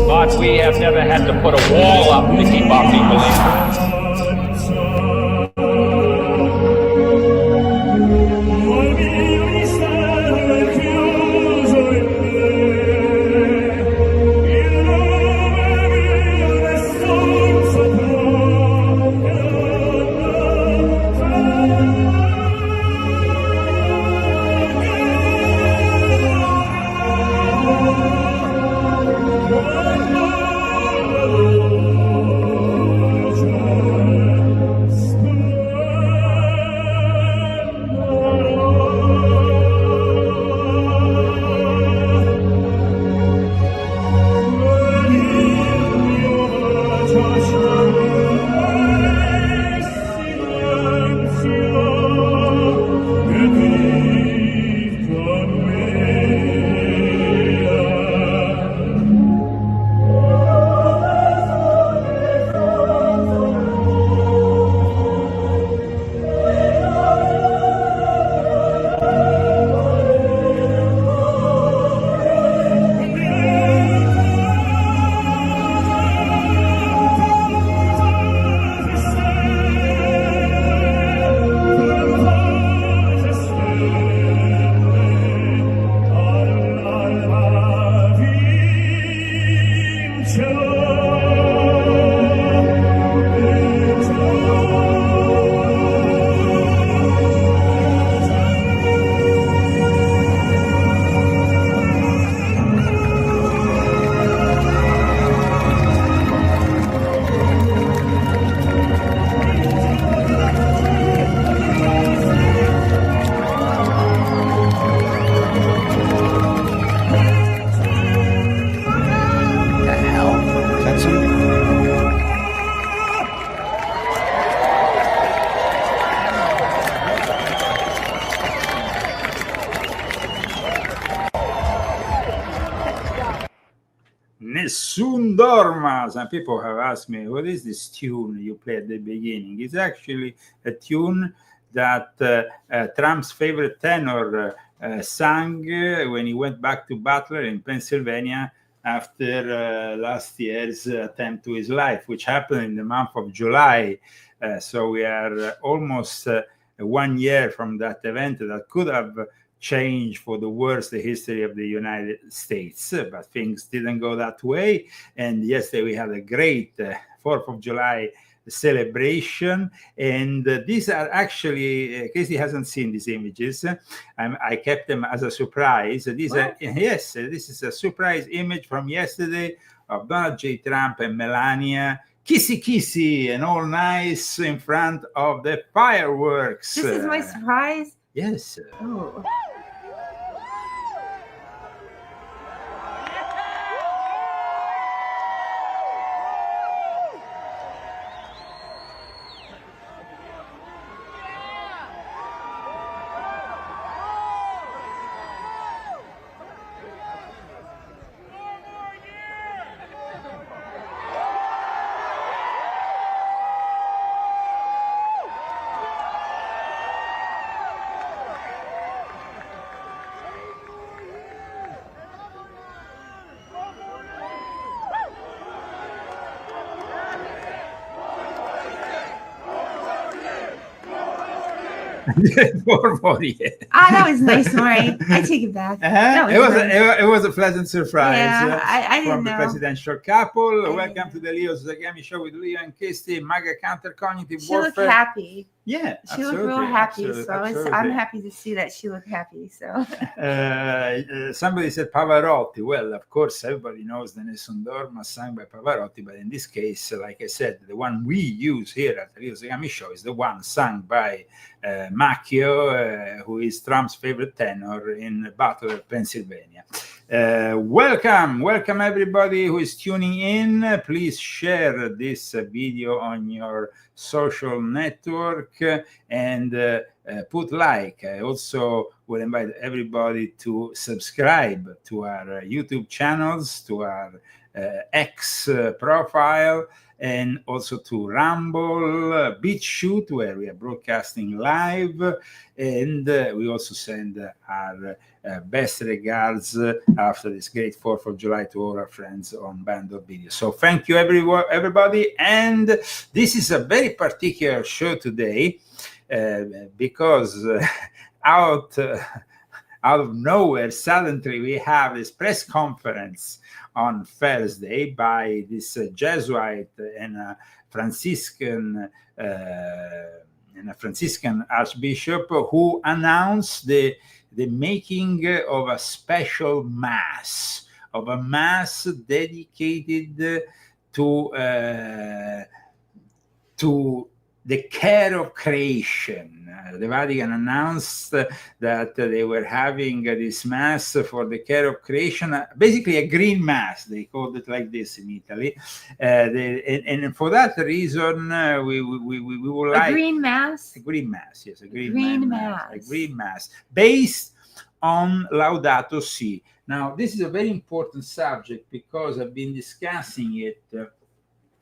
But we have never had to put a wall up to keep our people in. Nessun Dorma. Some people have asked me, what is this tune you play at the beginning? It's actually a tune that Trump's favorite tenor sang when he went back to Butler in Pennsylvania after last year's attempt to his life, which happened in the month of July. So we are almost 1 year from that event that could have changed for the worse the history of the United States, but things didn't go that way. And yesterday we had a great 4th of July celebration, and these are actually, Casey hasn't seen these images, I kept them as a surprise. These are, yes, this is a surprise image from yesterday of Donald J. Trump and Melania kissy and all nice in front of the fireworks. This is my surprise? Yes. Oh. That was nice, Maury. I take it back. It was a pleasant surprise. Yeah, I didn't from the know. presidential couple. Welcome to the Leo Zagami show with Leo and Kirsty, MAGA counter cognitive warfare. She looked happy. Yeah, she looked real happy. I'm happy to see that she looked happy. So somebody said Pavarotti. Well, of course, everybody knows the Nessun Dorma sung by Pavarotti, but in this case, like I said, the one we use here at the Leo Zagami show is the one sung by Macchio, who is Trump's favorite tenor in Butler, Pennsylvania. Welcome everybody who is tuning in. Please share this video on your social network and put like. I also will invite everybody to subscribe to our YouTube channels, to our X profile, and also to Rumble, BitChute, where we are broadcasting live, and we also send our best regards after this great 4th of July to all our friends on Band of Video. So thank you everybody, and this is a very particular show today because out of nowhere, suddenly we have this press conference on Thursday by this Jesuit and a Franciscan archbishop who announced the making of a special mass, dedicated to the care of creation. The Vatican announced that they were having this mass for the care of creation, basically a green mass. They called it like this in Italy. And for that reason, we would like... A green mass? A green mass, yes. A green mass. A green mass based on Laudato Si. Now, this is a very important subject because I've been discussing it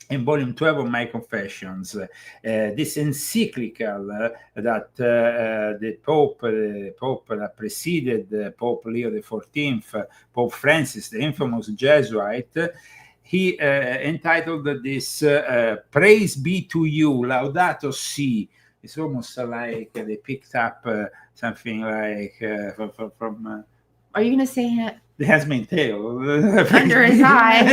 in volume 12 of my Confessions, this encyclical that the Pope that preceded Pope Leo XIV, Pope Francis, the infamous Jesuit, he entitled this "Praise be to you, Laudato Si." It's almost like they picked up something like from Are you going to say it? It has been tail under his eye.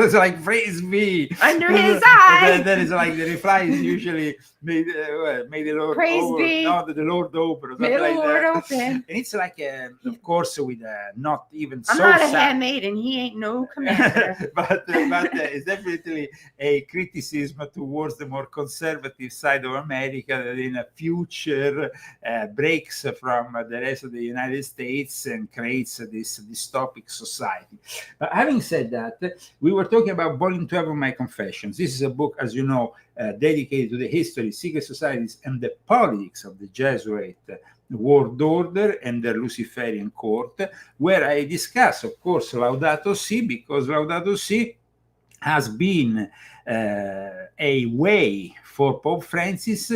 It's like praise be under his eye. Then it's like the reply is usually may the Lord praise open. Be. No, the Lord open. Or may the like Lord that. Open. And it's like, of course, with not even I'm so not a sad. handmaid, and he ain't no commander. but it's definitely a criticism towards the more conservative side of America that in a future breaks from the rest of the United States and creates this dystopic society. Having said that, we were talking about volume 12 of my Confessions. This is a book, as you know, dedicated to the history, secret societies, and the politics of the Jesuit world order and the Luciferian court, where I discuss, of course, Laudato Si, because Laudato Si has been a way for Pope Francis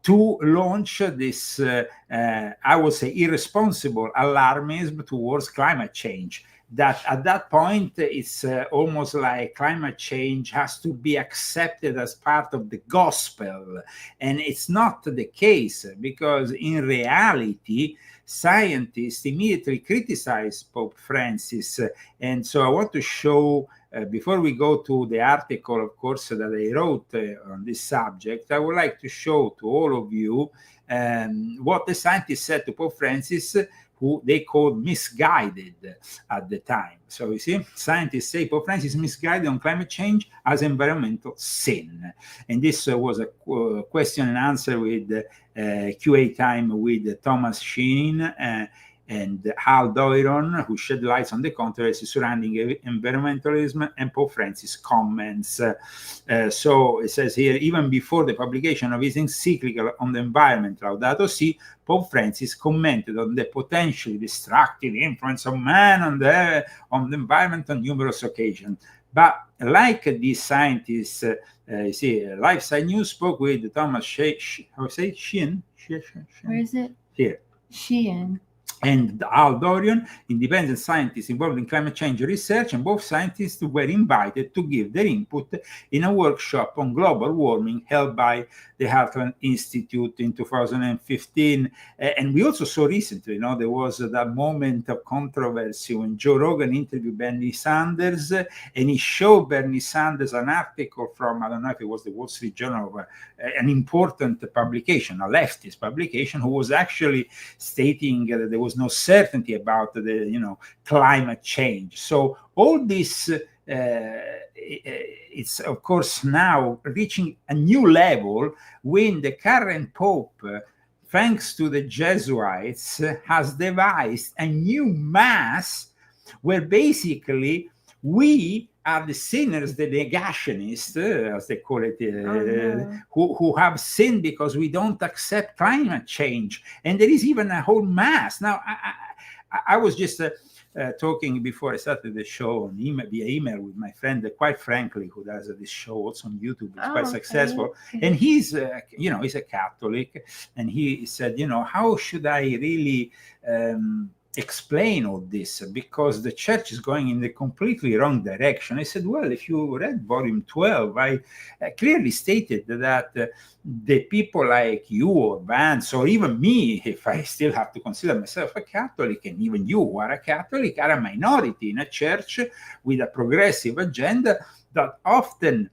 to launch this, I would say, irresponsible alarmism towards climate change. That at that point, it's almost like climate change has to be accepted as part of the gospel. And it's not the case, because in reality, scientists immediately criticize Pope Francis. And so I want to show, before we go to the article, of course, that I wrote on this subject, I would like to show to all of you what the scientists said to Pope Francis, who they called misguided at the time. So you see, scientists say Pope Francis misguided on climate change as environmental sin. And this was a question and answer with QA time with Thomas Sheen and Hal Doiron, who shed light on the controversy surrounding environmentalism, and Pope Francis comments. So it says here, even before the publication of his encyclical on the environment, Laudato Si, Pope Francis commented on the potentially destructive influence of man on the environment on numerous occasions. But like these scientists, you see, Lifeside News spoke with Thomas Sheehan. Where is it? Here. Sheehan. And Al Dorian, independent scientists involved in climate change research, and both scientists were invited to give their input in a workshop on global warming held by the Heartland Institute in 2015. And we also saw recently, there was that moment of controversy when Joe Rogan interviewed Bernie Sanders, and he showed Bernie Sanders an article from, I don't know if it was the Wall Street Journal, an important publication, a leftist publication, who was actually stating that there was no certainty about the climate change. So all this it's of course now reaching a new level when the current Pope, thanks to the Jesuits, has devised a new mass where basically we are the sinners, the negationists, as they call it, who have sinned because we don't accept climate change. And there is even a whole mass. Now, I was just talking before I started the show on via email with my friend, quite frankly, who does this show also on YouTube. It's quite successful. And he's, he's a Catholic. And he said, how should I really explain all this? Because the church is going in the completely wrong direction. I said, well, if you read volume 12, I clearly stated that the people like you or Vance, or even me, if I still have to consider myself a Catholic, and even you who are a Catholic, are a minority in a church with a progressive agenda that often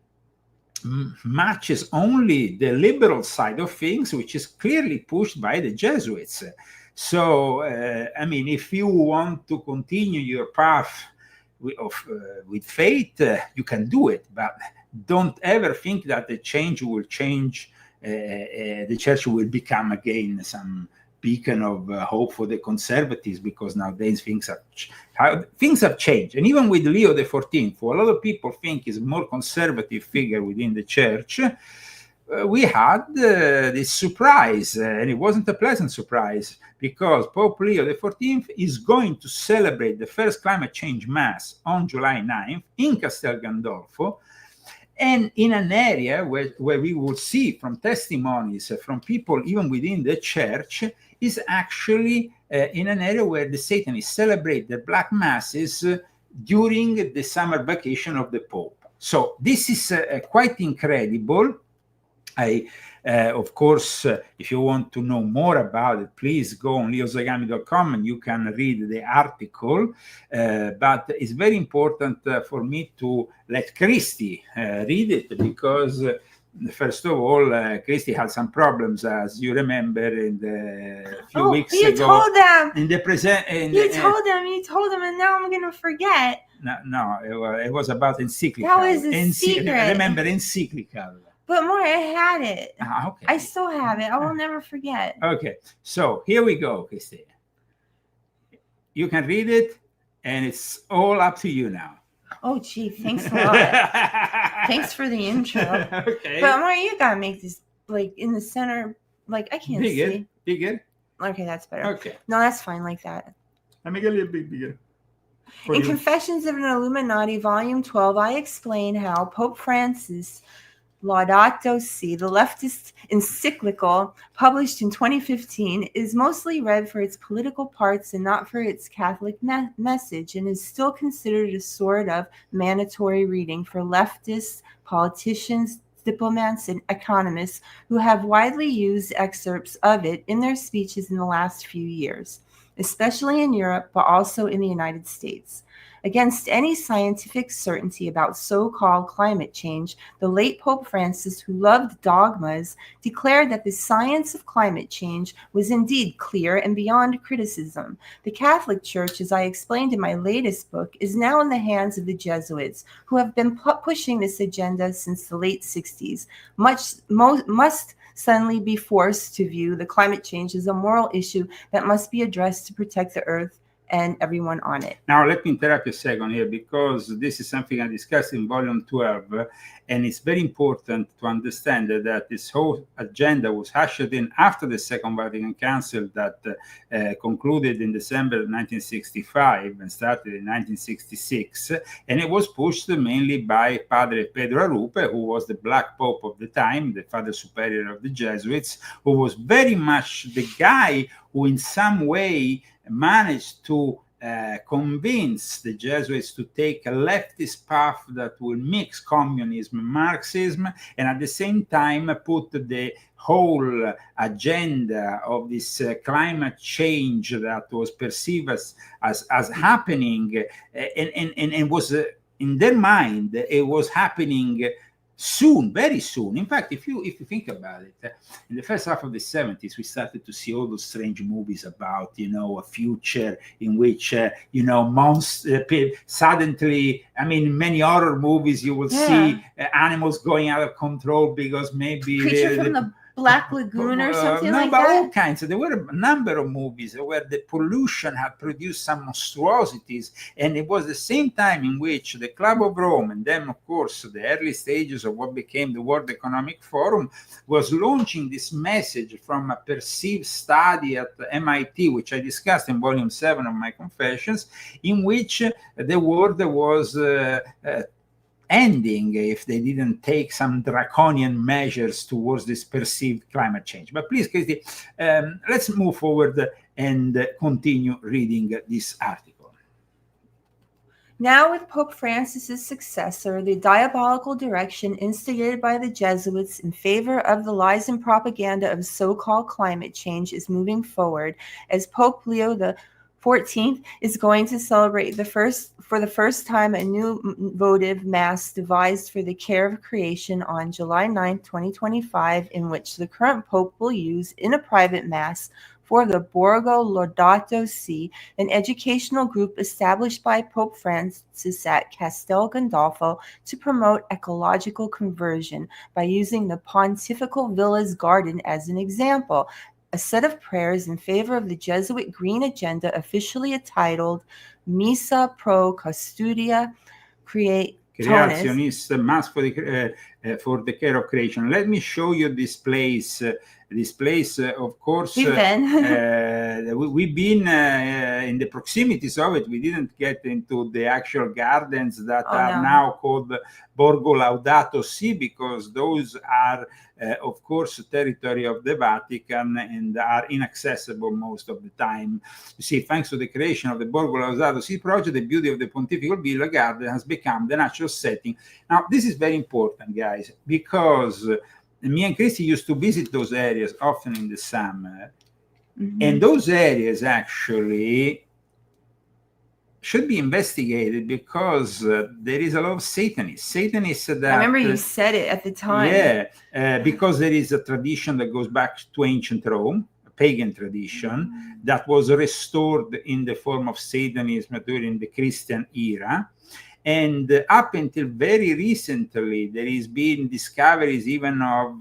matches only the liberal side of things, which is clearly pushed by the Jesuits. So, if you want to continue your path with faith, you can do it, but don't ever think that the change will change. The church will become again some beacon of hope for the conservatives, because nowadays things have changed. And even with Leo XIV, who a lot of people think is a more conservative figure within the church, we had this surprise, and it wasn't a pleasant surprise, because Pope Leo XIV is going to celebrate the first climate change mass on July 9th in Castel Gandolfo, and in an area where we will see from testimonies from people even within the church, is actually in an area where the Satanists celebrate the black masses during the summer vacation of the Pope. So this is quite incredible. Of course, if you want to know more about it, please go on leozagami.com and you can read the article. But it's very important for me to let Christy read it, because first of all, Christy had some problems, as you remember, in the few weeks ago. You told them. In the present. You told them, and now I'm going to forget. No, it was about encyclical. That was a secret. Remember, encyclical. But more, I had it. Okay. I still have it. I will never forget. Okay, so here we go, Christine. You can read it, and it's all up to you now. Oh, gee, thanks a lot. Thanks for the intro. Okay. But more, you gotta make this like in the center. Like I can't see. Bigger. Okay, that's better. Okay. No, that's fine like that. Let me get a little bit bigger. In Confessions of an Illuminati, Volume 12, I explain how Pope Francis Laudato Si, the leftist encyclical published in 2015, is mostly read for its political parts and not for its Catholic message, and is still considered a sort of mandatory reading for leftists, politicians, diplomats, and economists who have widely used excerpts of it in their speeches in the last few years, especially in Europe, but also in the United States. Against any scientific certainty about so-called climate change, the late Pope Francis, who loved dogmas, declared that the science of climate change was indeed clear and beyond criticism. The Catholic Church, as I explained in my latest book, is now in the hands of the Jesuits, who have been pushing this agenda since the late 60s. Must suddenly be forced to view the climate change as a moral issue that must be addressed to protect the earth and everyone on it. Now, let me interrupt a second here, because this is something I discussed in volume 12, and it's very important to understand that this whole agenda was ushered in after the Second Vatican Council that concluded in December 1965 and started in 1966, and it was pushed mainly by Padre Pedro Arrupe, who was the Black Pope of the time, the Father Superior of the Jesuits, who was very much the guy who in some way managed to convince the Jesuits to take a leftist path that will mix communism and Marxism, and at the same time put the whole agenda of this climate change that was perceived as happening, and was in their mind, it was happening soon, very soon. In fact, if you think about it, in the first half of the 70s, we started to see all those strange movies about, a future in which, suddenly, in many horror movies, you will see animals going out of control because maybe Creature from the Black Lagoon or something no, like but all that? kinds. There were a number of movies where the pollution had produced some monstrosities, and it was the same time in which the Club of Rome, and then, of course, the early stages of what became the World Economic Forum, was launching this message from a perceived study at MIT, which I discussed in volume 7 of my Confessions, in which the world was ending if they didn't take some draconian measures towards this perceived climate change. But please, Christy, let's move forward and continue reading this article. Now, with Pope Francis's successor, the diabolical direction instigated by the Jesuits in favor of the lies and propaganda of so-called climate change is moving forward, as Pope Leo XIV is going to celebrate for the first time a new votive mass devised for the care of creation on July 9, 2025, in which the current Pope will use in a private mass for the Borgo Laudato Si, an educational group established by Pope Francis at Castel Gandolfo to promote ecological conversion by using the Pontifical Villa's garden as an example. A set of prayers in favor of the Jesuit Green Agenda, officially titled Missa pro Custodia Creationis, Mass for the care of creation. Let me show you this place. This place, of course, we've been in the proximities of it. We didn't get into the actual gardens that are now called Borgo Laudato Si, because those are, of course, territory of the Vatican and are inaccessible most of the time. You see, thanks to the creation of the Borgo Laudato Si project, the beauty of the Pontifical Villa garden has become the natural setting. Now, this is very important, guys, because me and Christy used to visit those areas often in the summer. Mm-hmm. And those areas actually should be investigated because there is a lot of Satanists. Satanists that... I remember you said it at the time. Yeah, because there is a tradition that goes back to ancient Rome, a pagan tradition, that was restored in the form of Satanism during the Christian era. And up until very recently, there has been discoveries even of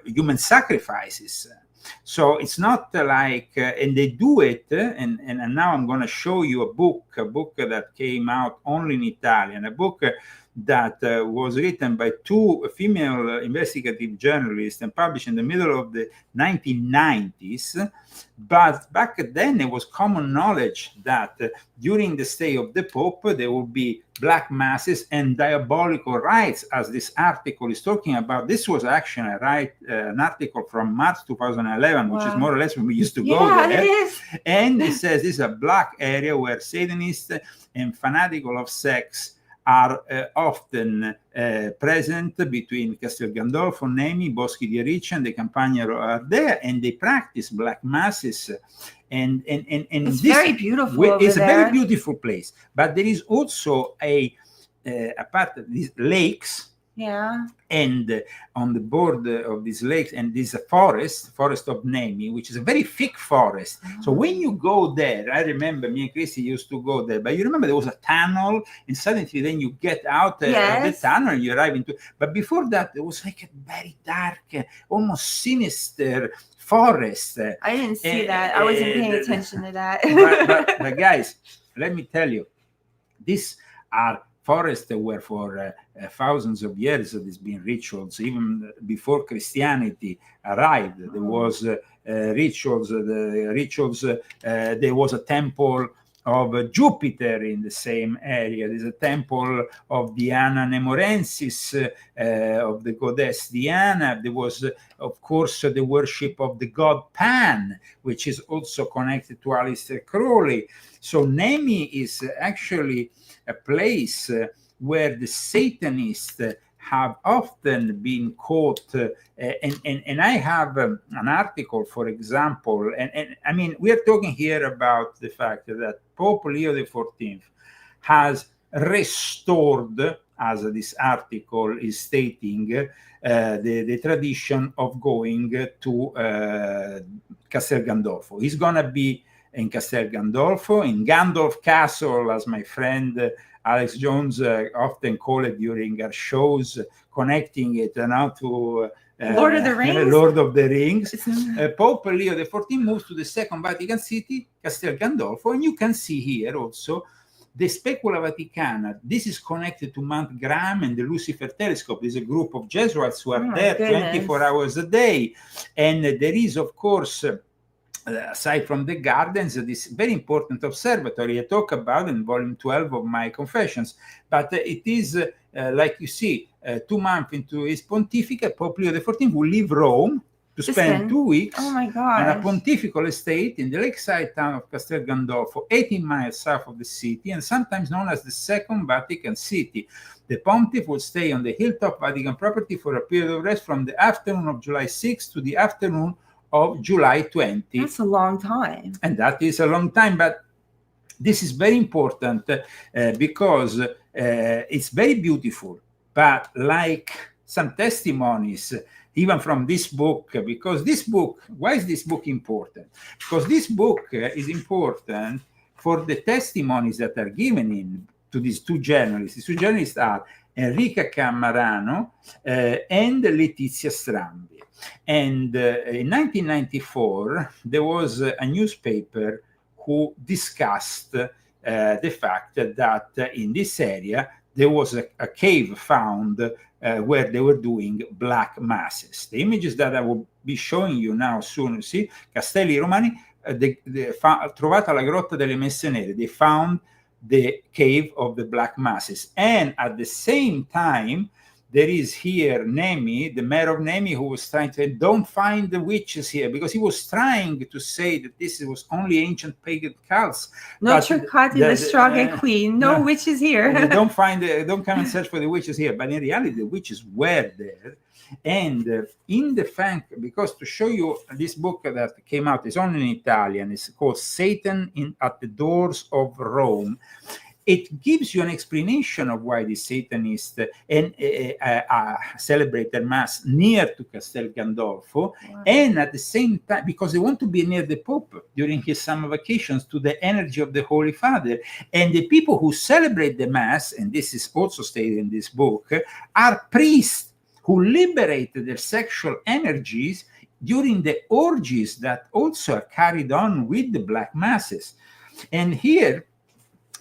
human sacrifices. So it's not like, and they do it, and now I'm going to show you a book that came out only in Italian, a book that was written by two female investigative journalists and published in the middle of the 1990s. But back then, it was common knowledge that during the stay of the Pope, there would be black masses and diabolical rites, as this article is talking about. This was actually an article from March 2011, which is more or less when we used to go there. It is. And it says this is a black area where Satanists and fanatical of sex are often present between Castel Gandolfo, Nemi, Boschi di Riccia, and the Campagna are there, and they practice black masses. And it's this, very beautiful. It's a very beautiful place, but there is also a part of these lakes. Yeah. And on the border of these lakes, and there's a forest of Nemi, which is a very thick forest. Oh. So when you go there, I remember me and Christy used to go there, but you remember there was a tunnel, and suddenly then you get out of the tunnel and you arrive into. But before that, there was like a very dark, almost sinister forest. I didn't see that. I wasn't paying attention to that. but guys, let me tell you, these are forests that were for thousands of years. There's been rituals even before Christianity arrived. There was rituals. There was a temple of Jupiter in the same area. There's a temple of Diana Nemorensis, of the goddess Diana. There was, of course, the worship of the god Pan, which is also connected to Aleister Crowley. So Nemi is actually a place where the Satanists have often been caught, and I have an article, for example, and I mean, we are talking here about the fact that Pope Leo XIV has restored, as this article is stating, the tradition of going to Castel Gandolfo. He's going to be in Castel Gandolfo, in Gandolf Castle, as my friend Alex Jones often called it during our shows, connecting it now to Lord of the Rings? Lord of the Rings. Pope Leo XIV moves to the Second Vatican City, Castel Gandolfo, and you can see here also the Specula Vaticana. This is connected to Mount Graham and the Lucifer Telescope. There's a group of Jesuits who are there 24 hours a day. And there is, of course, aside from the gardens, this very important observatory I talk about in volume 12 of my Confessions. But it is, like you see, 2 months into his pontificate, Pope Leo XIV will leave Rome to spend 2 weeks on a pontifical estate in the lakeside town of Castel Gandolfo, 18 miles south of the city, and sometimes known as the Second Vatican City. The pontiff will stay on the hilltop Vatican property for a period of rest from the afternoon of July 6 to the afternoon of July 20. That's a long time. And that is a long time, but this is very important because it's very beautiful. But like some testimonies, even from this book, because this book, why is this book important? Because this book is important for the testimonies that are given in to these 2 journalists. These 2 journalists are Enrica Cammarano and Letizia Strambi. And in 1994, there was a newspaper who discussed the fact that in this area, there was a cave found where they were doing black masses. The images that I will be showing you now soon, see, Castelli Romani, trovata la grotta delle Messe Nere. They found the cave of the black masses. And at the same time, there is here Nemi, the mayor of Nemi, who was trying to say, don't find the witches here, because he was trying to say that this was only ancient pagan cults. No cercate le straghe qui, no witches here. Don't come and search for the witches here. But in reality, the witches were there. And in the fact, because to show you this book that came out is only in Italian, it's called Satan at the Doors of Rome. It gives you an explanation of why the Satanists celebrate their Mass near to Castel Gandolfo, and at the same time, because they want to be near the Pope during his summer vacations, to the energy of the Holy Father. And the people who celebrate the Mass, and this is also stated in this book, are priests who liberated their sexual energies during the orgies that also are carried on with the Black Masses. And here,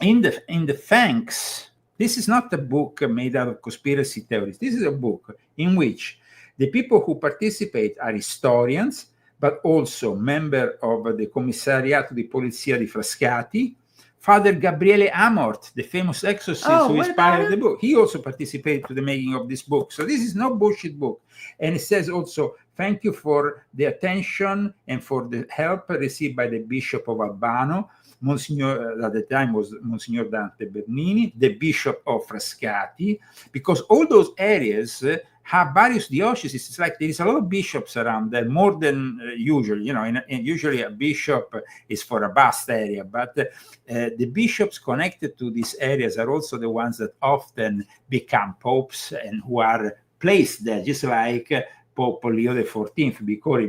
in the thanks, this is not a book made out of conspiracy theories. This is a book in which the people who participate are historians, but also member of the Commissariato di Polizia di Frascati. Father Gabriele Amort, the famous exorcist who inspired the book, he also participated to the making of this book. So this is no bullshit book. And it says also, thank you for the attention and for the help received by the Bishop of Albano, Monsignor, at the time was Monsignor Dante Bernini, the Bishop of Frascati, because all those areas have various dioceses. It's like there is a lot of bishops around there, more than usual. You know, and usually a bishop is for a vast area, but the bishops connected to these areas are also the ones that often become popes and who are placed there, just like Pope Leo XIV before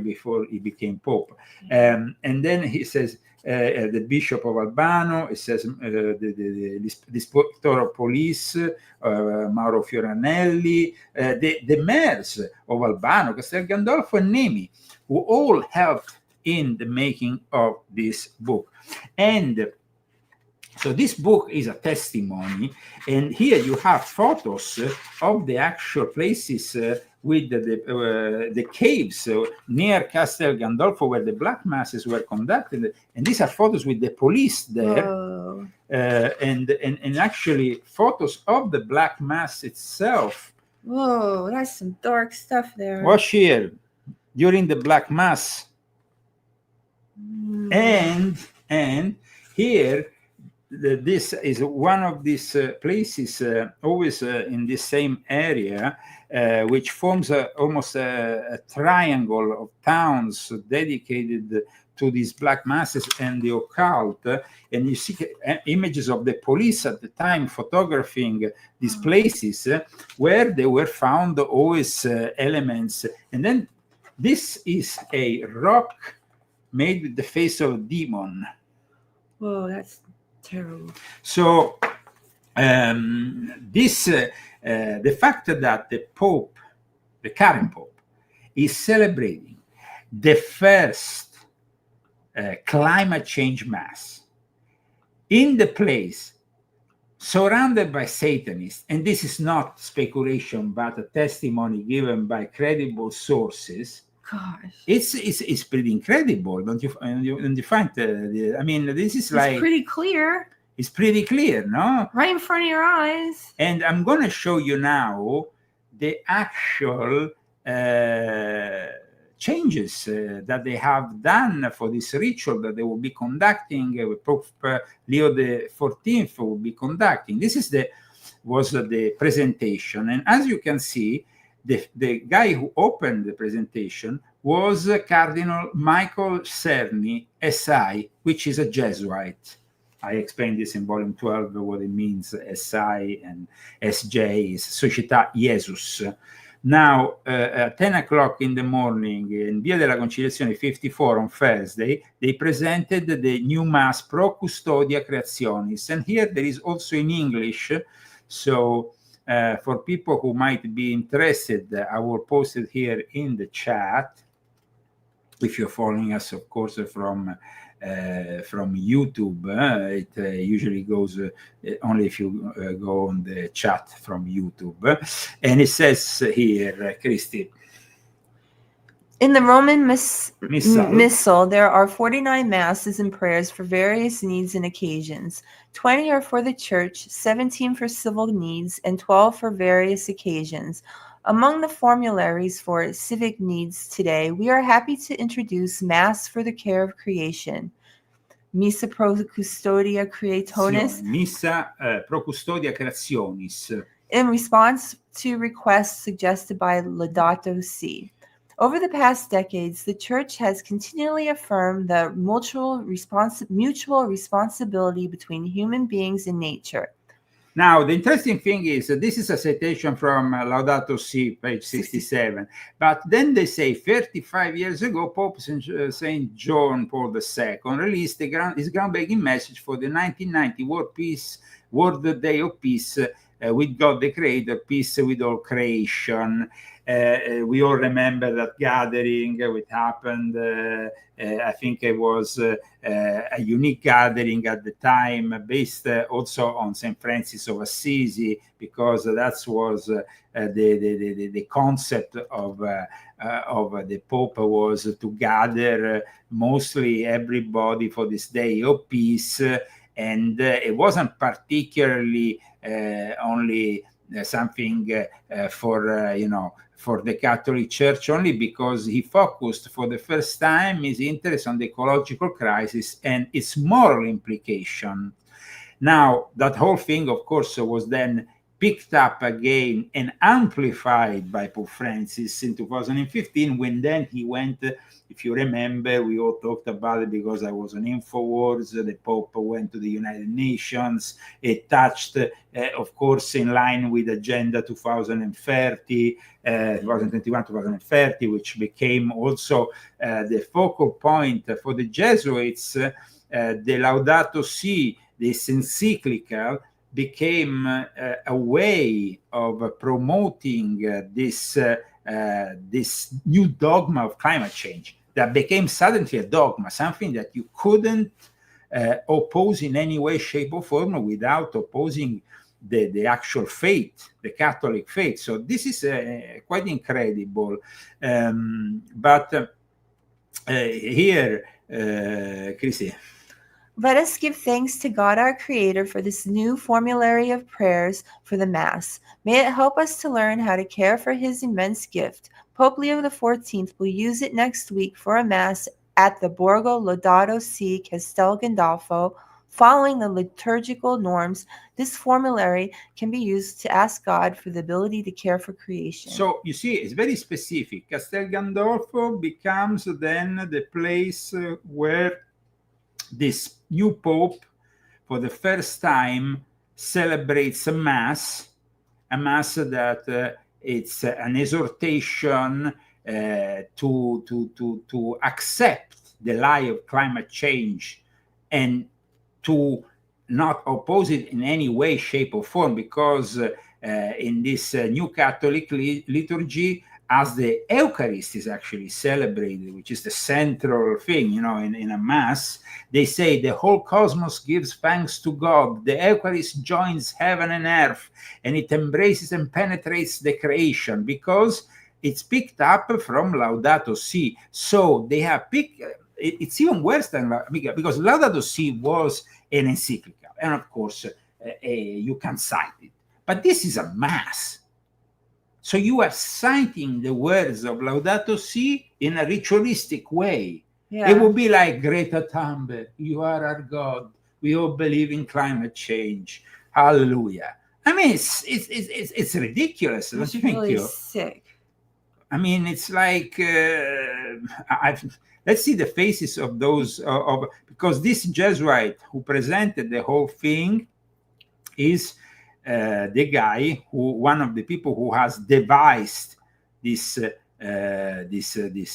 he became pope. And then he says, the Bishop of Albano, it says l'Ispettore of Police, Mauro Fioranelli, the mayors of Albano, Castel Gandolfo, and Nemi, who all helped in the making of this book. And so this book is a testimony, and here you have photos of the actual places with the caves near Castel Gandolfo where the Black Masses were conducted, and these are photos with the police there, and actually photos of the Black Mass itself. Whoa, that's some dark stuff there. Watch here, during the Black Mass, and here. This is one of these places, always in the same area, which forms almost a triangle of towns dedicated to these Black Masses and the occult. And you see images of the police at the time photographing these places where they were found always elements. And then this is a rock made with the face of a demon. Whoa, that's terrible. So the fact that the Pope, the current Pope, is celebrating the first climate change mass in the place surrounded by Satanists, and this is not speculation, but a testimony given by credible sources. Gosh, It's pretty incredible, don't you find? I mean, this is it's pretty clear, it's pretty clear, no? right in front of your eyes. And I'm going to show you now the actual changes that they have done for this ritual that they will be conducting. Pope Leo the 14th will be conducting. This is was the presentation, and as you can see, the guy who opened the presentation was Cardinal Michael Cerny, SI, which is a Jesuit. I explained this in volume 12, what it means, SI and SJ is Società Jesus. Now, at 10 o'clock in the morning, in Via della Conciliazione 54 on Thursday, they presented the new Mass Pro Custodia Creationis. And here there is also in English. So for people who might be interested, I will post it here in the chat. If you're following us, of course, from YouTube, it usually goes only if you go on the chat from YouTube. And it says here, Christy. In the Roman Missal, there are 49 masses and prayers for various needs and occasions. 20 are for the church, 17 for civil needs, and 12 for various occasions. Among the formularies for civic needs today, we are happy to introduce Mass for the Care of Creation, Missa Pro Custodia Creationis, Missa Pro Custodia Creationis, in response to requests suggested by Laudato Si. Over the past decades, the Church has continually affirmed the mutual responsibility between human beings and nature. Now, the interesting thing is that this is a citation from Laudato Si, page 67. But then they say 35 years ago, Pope St. John Paul II released his groundbreaking message for the 1990 World Day of Peace with God the Creator, peace with all creation. We all remember that gathering, which happened. I think it was a unique gathering at the time, based also on St. Francis of Assisi, because that was the concept of the Pope, was to gather mostly everybody for this day of peace. And it wasn't particularly only something for the Catholic Church, only because he focused for the first time his interest on the ecological crisis and its moral implication. Now, that whole thing, of course, was then picked up again and amplified by Pope Francis in 2015, when then he went, if you remember, we all talked about it because I was on InfoWars, the Pope went to the United Nations. It touched, of course, in line with Agenda 2030, 2021-2030, which became also the focal point for the Jesuits. The Laudato Si, this encyclical, became a way of promoting this new dogma of climate change that became suddenly a dogma, something that you couldn't oppose in any way, shape, or form without opposing the actual faith, the Catholic faith. So this is quite incredible. But here, Chrissy. Let us give thanks to God our Creator for this new formulary of prayers for the Mass. May it help us to learn how to care for His immense gift. Pope Leo XIV will use it next week for a Mass at the Borgo Laudato Si Castel Gandolfo. Following the liturgical norms, this formulary can be used to ask God for the ability to care for creation. So you see, it's very specific. Castel Gandolfo becomes then the place where this new Pope, for the first time, celebrates a Mass that it's an exhortation to accept the lie of climate change and to not oppose it in any way, shape, or form, because in this new Catholic liturgy, as the Eucharist is actually celebrated, which is the central thing, in a mass, they say the whole cosmos gives thanks to God. The Eucharist joins heaven and earth, and it embraces and penetrates the creation because it's picked up from Laudato Si. So they have picked, it's even worse than, because Laudato Si was an encyclical, and of course, you can cite it. But this is a mass. So you are citing the words of Laudato Si in a ritualistic way. Yeah. It would be like, Greta Thunberg, you are our God. We all believe in climate change. Hallelujah. I mean, it's ridiculous. Don't It's you think? really sick. I mean, it's like, let's see the faces of those, because this Jesuit who presented the whole thing is the guy one of the people who has devised this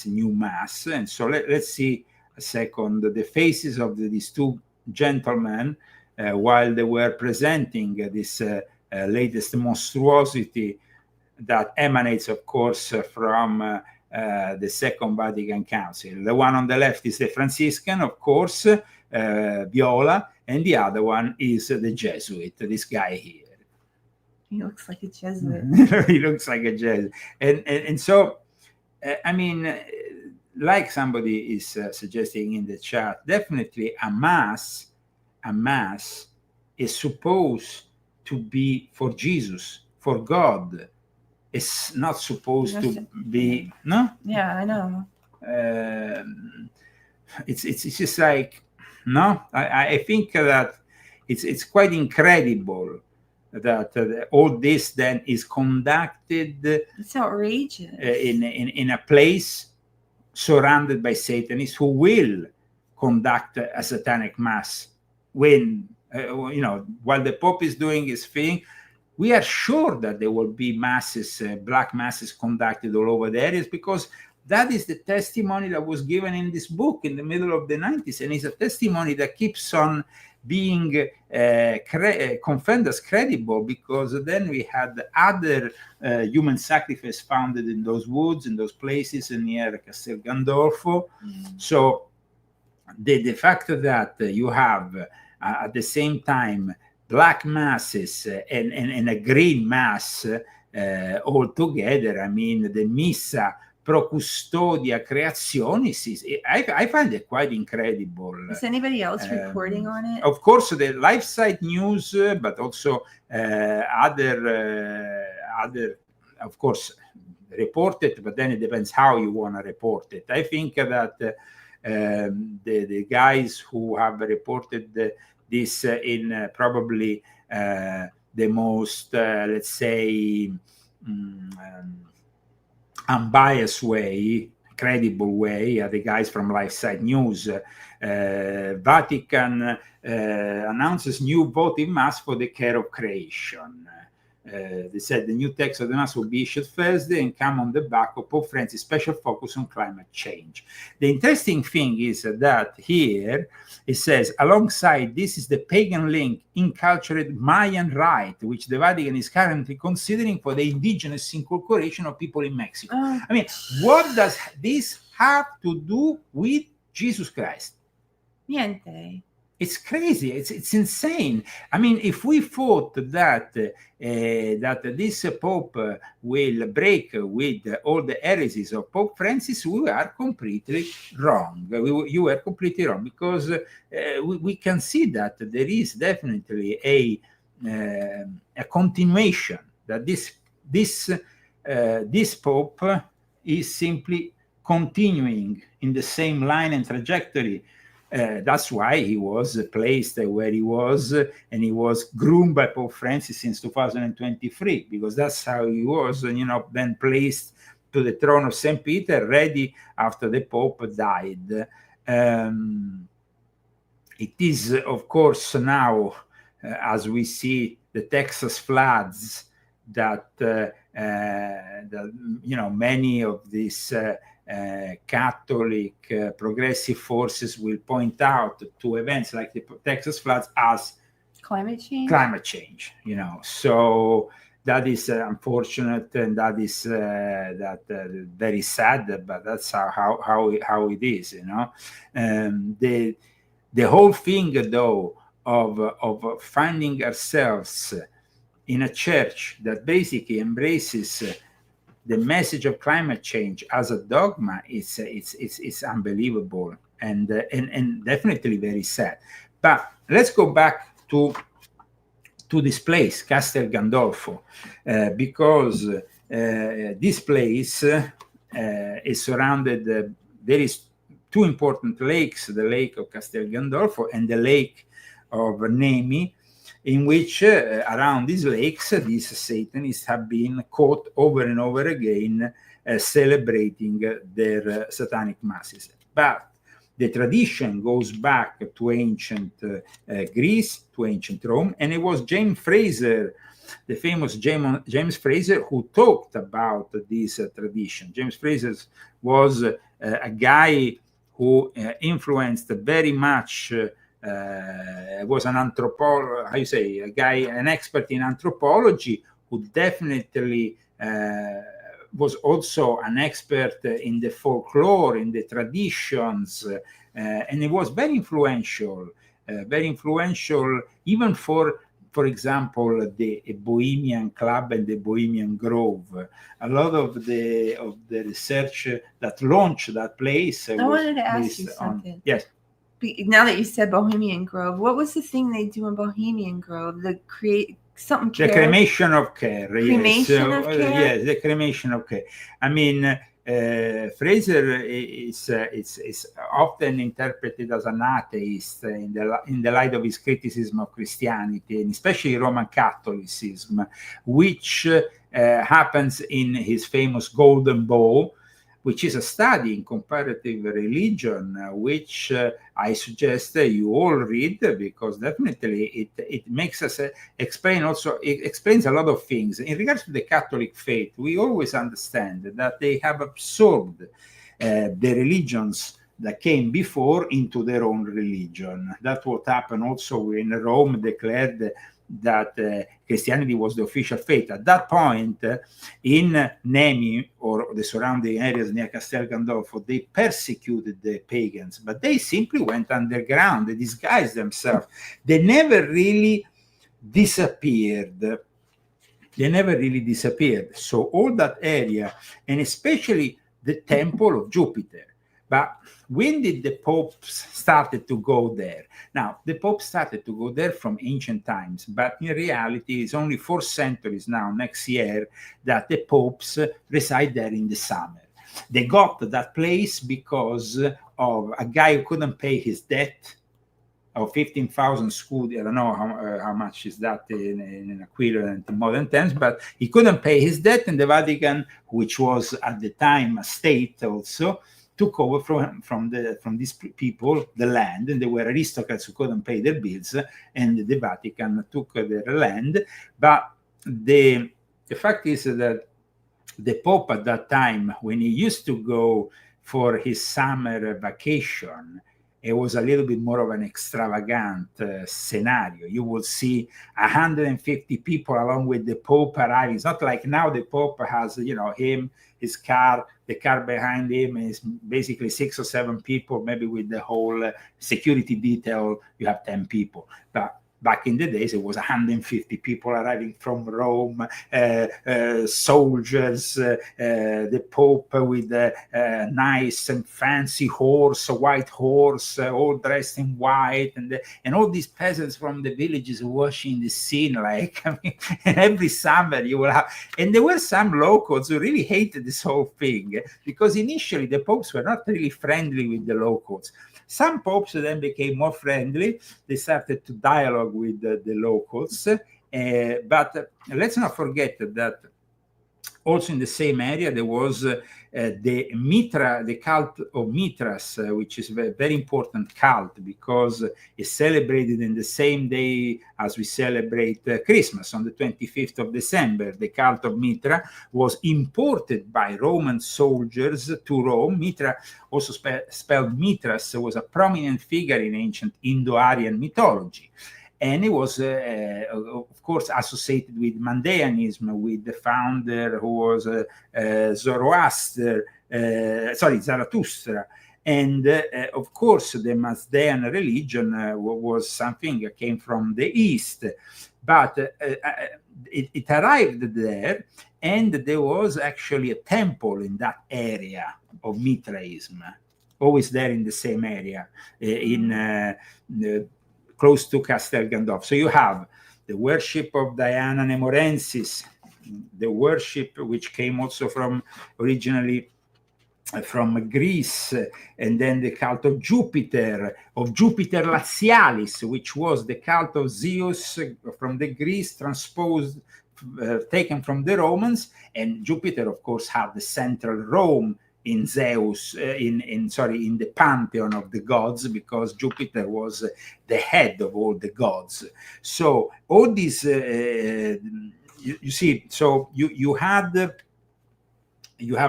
new mass. And so let's see a second the faces of these two gentlemen while they were presenting this latest monstrosity that emanates, of course, from the Second Vatican Council. The one on the left is the Franciscan, of course, Viola, and the other one is the Jesuit, this guy here. He looks like a Jesuit. He looks like a Jesuit. And so, I mean, like somebody is suggesting in the chat, definitely a mass is supposed to be for Jesus, for God. It's not supposed to be, no? Yeah, I know. It's just like, no? I think that it's quite incredible that all this then is conducted. It's outrageous. In a place surrounded by Satanists who will conduct a satanic mass when, while the Pope is doing his thing. We are sure that there will be masses, black masses conducted all over the areas, because that is the testimony that was given in this book in the middle of the 90s. And it's a testimony that keeps on being confirmed as credible, because then we had other human sacrifice founded in those woods, in those places near Castel Gandolfo. So the fact that you have at the same time black masses and a green mass all together, I mean, the Missa Pro Custodia Creationis, I find it quite incredible. Is anybody else reporting on it? Of course, the life site news, but also other, of course, report it, but then it depends how you want to report it. I think that the guys who have reported this in probably the most, let's say, unbiased way, credible way, are the guys from LifeSite News. Vatican announces new votive mass for the care of creation. They said the new text of the mass will be issued Thursday and come on the back of Pope Francis' special focus on climate change. The interesting thing is that here it says, alongside this is the pagan link inculturated Mayan rite, which the Vatican is currently considering for the indigenous incorporation of people in Mexico. I mean, what does this have to do with Jesus Christ? Niente. It's crazy. It's insane. I mean, if we thought that that this Pope will break with all the heresies of Pope Francis, we are completely wrong. You were completely wrong, because we can see that there is definitely a continuation, that this Pope is simply continuing in the same line and trajectory. That's why he was placed where he was, and he was groomed by Pope Francis since 2023, because that's how he was, then placed to the throne of St. Peter, ready after the Pope died. It is, of course, now, as we see the Texas floods, that many of these Catholic progressive forces will point out to events like the Texas floods as Climate change. So that is unfortunate, and that is very sad. But that's how it is, you know. The whole thing, though, of finding ourselves in a church that basically embraces the message of climate change as a dogma, it's unbelievable, and definitely very sad. But let's go back to this place, Castel Gandolfo, because this place is surrounded. There is two important lakes: the lake of Castel Gandolfo and the lake of Nemi, in which around these lakes, these Satanists have been caught over and over again celebrating their satanic masses. But the tradition goes back to ancient Greece, to ancient Rome, and it was James Fraser, the famous James Fraser, who talked about this tradition. James Fraser was a guy who influenced very much. Was an an expert in anthropology, who definitely was also an expert in the folklore, in the traditions, and it was very influential even for example, the Bohemian Club and the Bohemian Grove. A lot of the research that launched that place. I wanted to ask you something. Yes. Now that you said Bohemian Grove, what was the thing they do in Bohemian Grove? The cremation of care. Cremation of care? Yes, the cremation of care. I mean, Fraser is often interpreted as an atheist in the light of his criticism of Christianity, and especially Roman Catholicism, which happens in his famous Golden Bough, which is a study in comparative religion, which I suggest you all read, because definitely it makes us explain also, it explains a lot of things. In regards to the Catholic faith, we always understand that they have absorbed the religions that came before into their own religion. That's what happened also when Rome declared that Christianity was the official faith. At that point, in Nemi or the surrounding areas near Castel Gandolfo, they persecuted the pagans, but they simply went underground. They disguised themselves. They never really disappeared. So all that area, and especially the Temple of Jupiter. But when did the popes started to go there? Now, the popes started to go there from ancient times, but in reality, it's only 4 centuries now, next year, that the popes reside there in the summer. They got that place because of a guy who couldn't pay his debt of 15,000 scudi. I don't know how much is that in equivalent in modern terms, but he couldn't pay his debt, and the Vatican, which was at the time a state also, took over from these people the land, and they were aristocrats who couldn't pay their bills, and the Vatican took their land. But the fact is that the Pope at that time, when he used to go for his summer vacation, it was a little bit more of an extravagant scenario. You will see 150 people along with the Pope arriving. It's not like now the Pope has, him, his car, the car behind him is basically 6 or 7 people, maybe with the whole security detail, you have 10 people. But back in the days, it was 150 people arriving from Rome, soldiers, the Pope with a nice and fancy horse, a white horse, all dressed in white, and all these peasants from the villages watching the scene. Every summer you will have, and there were some locals who really hated this whole thing, because initially the popes were not really friendly with the locals. Some popes then became more friendly. They started to dialogue with the locals. But let's not forget that also in the same area, there was the cult of Mithras, which is a very important cult because it's celebrated in the same day as we celebrate Christmas, on the 25th of December. The cult of Mithra was imported by Roman soldiers to Rome. Mithra, also spelled Mithras, was a prominent figure in ancient Indo-Aryan mythology. And it was, of course, associated with Mandaeanism, with the founder who was Zoroaster, Zarathustra. And of course, the Mazdean religion was something that came from the East, but it arrived there, and there was actually a temple in that area of Mithraism, always there in the same area, close to Castel Gandolfo. So you have the worship of Diana Nemorensis, the worship which came also from originally from Greece, and then the cult of Jupiter Lazialis, which was the cult of Zeus from the Greece, transposed, taken from the Romans. And Jupiter, of course, had the central Rome in Zeus, in the pantheon of the gods, because Jupiter was the head of all the gods. So all these, you see, so you have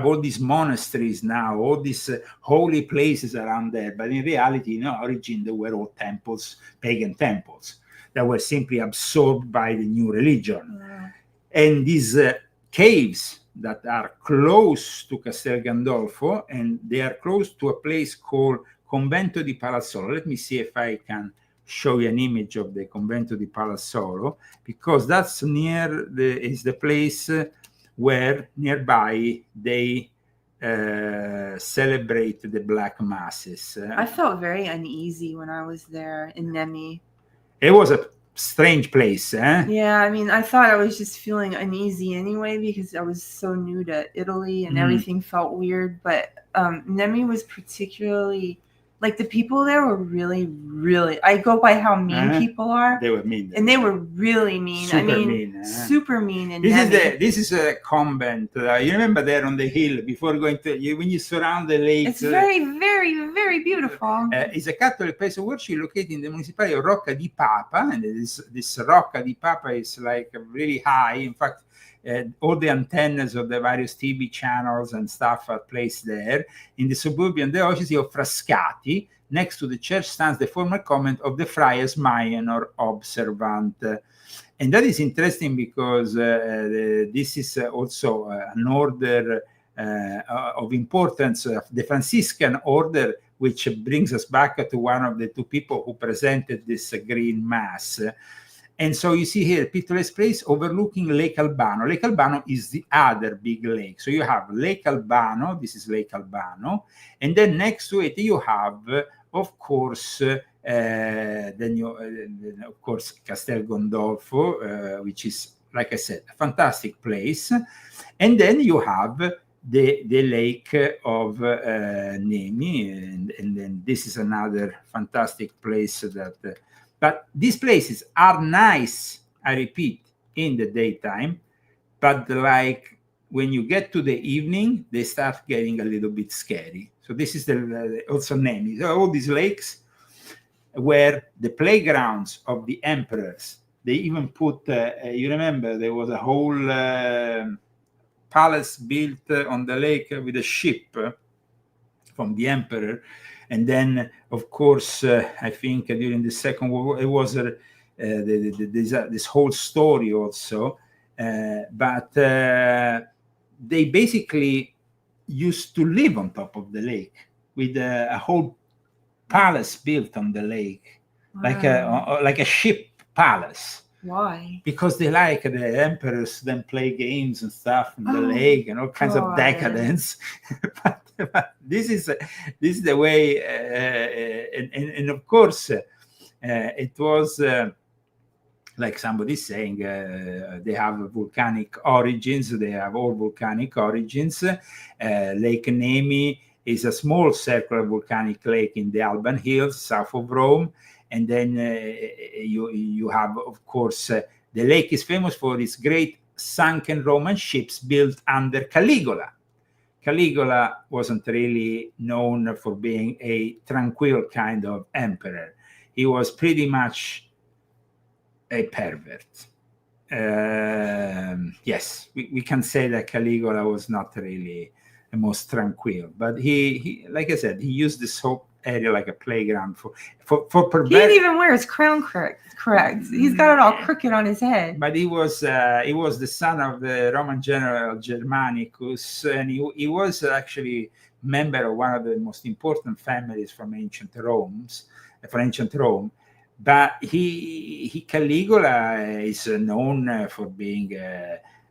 all these monasteries now, all these holy places around there. But in reality, origin, they were all temples, pagan temples, that were simply absorbed by the new religion. Wow. And these caves that are close to Castel Gandolfo, and they are close to a place called Convento di Palazzolo. Let me see if I can show you an image of the Convento di Palazzolo, because that's is the place where nearby they celebrate the Black Masses. I felt very uneasy when I was there in Nemi. It was a strange place, eh? Yeah, I mean, I thought I was just feeling uneasy anyway, because I was so new to Italy and everything felt weird. But Nemi was particularly, like, the people there were really, really, I go by how mean people are. They were mean. And they were really mean. Super mean. And this is a convent. You remember there on the hill before going to, when you surround the lake. It's very, very, very beautiful. It's a Catholic place of worship located in the municipality of Rocca di Papa. And this Rocca di Papa is like really high. In fact, all the antennas of the various TV channels and stuff are placed there. In the suburban diocese of Frascati, next to the church, stands the former convent of the Friars Minor Observant. And that is interesting because this is also an order of importance, the Franciscan order, which brings us back to one of the two people who presented this green mass. And so you see here, picturesque place overlooking Lake Albano. Lake Albano is the other big lake. So you have Lake Albano, this is Lake Albano, and then next to it you have, of course, of course, Castel Gandolfo, which is, like I said, a fantastic place. And then you have the lake of Nemi, and then this is another fantastic place that. But these places are nice, I repeat, in the daytime, but like when you get to the evening, they start getting a little bit scary. So this is also Nemi. So all these lakes were the playgrounds of the emperors. They even put, you remember, there was a whole palace built on the lake with a ship from the emperor. And then, of course, I think during the Second World War, it was this whole story also. But they basically used to live on top of the lake with a whole palace built on the lake, wow. like a ship palace. Why? Because they like the emperors then play games and stuff in the lake and all kinds of decadence. but this is the way, and of course, it was like somebody saying they have volcanic origins. They have all volcanic origins. Lake Nemi is a small circular volcanic lake in the Alban Hills, south of Rome. And then you have, of course, the lake is famous for its great sunken Roman ships built under Caligula. Caligula wasn't really known for being a tranquil kind of emperor. He was pretty much a pervert. Yes, we can say that Caligula was not really the most tranquil, but he like I said, he used this area like a playground for He didn't even wear his crown correct. He's got it all crooked on his head. But he was the son of the Roman general Germanicus, and he was actually member of one of the most important families from ancient Rome. But he Caligula is known for being,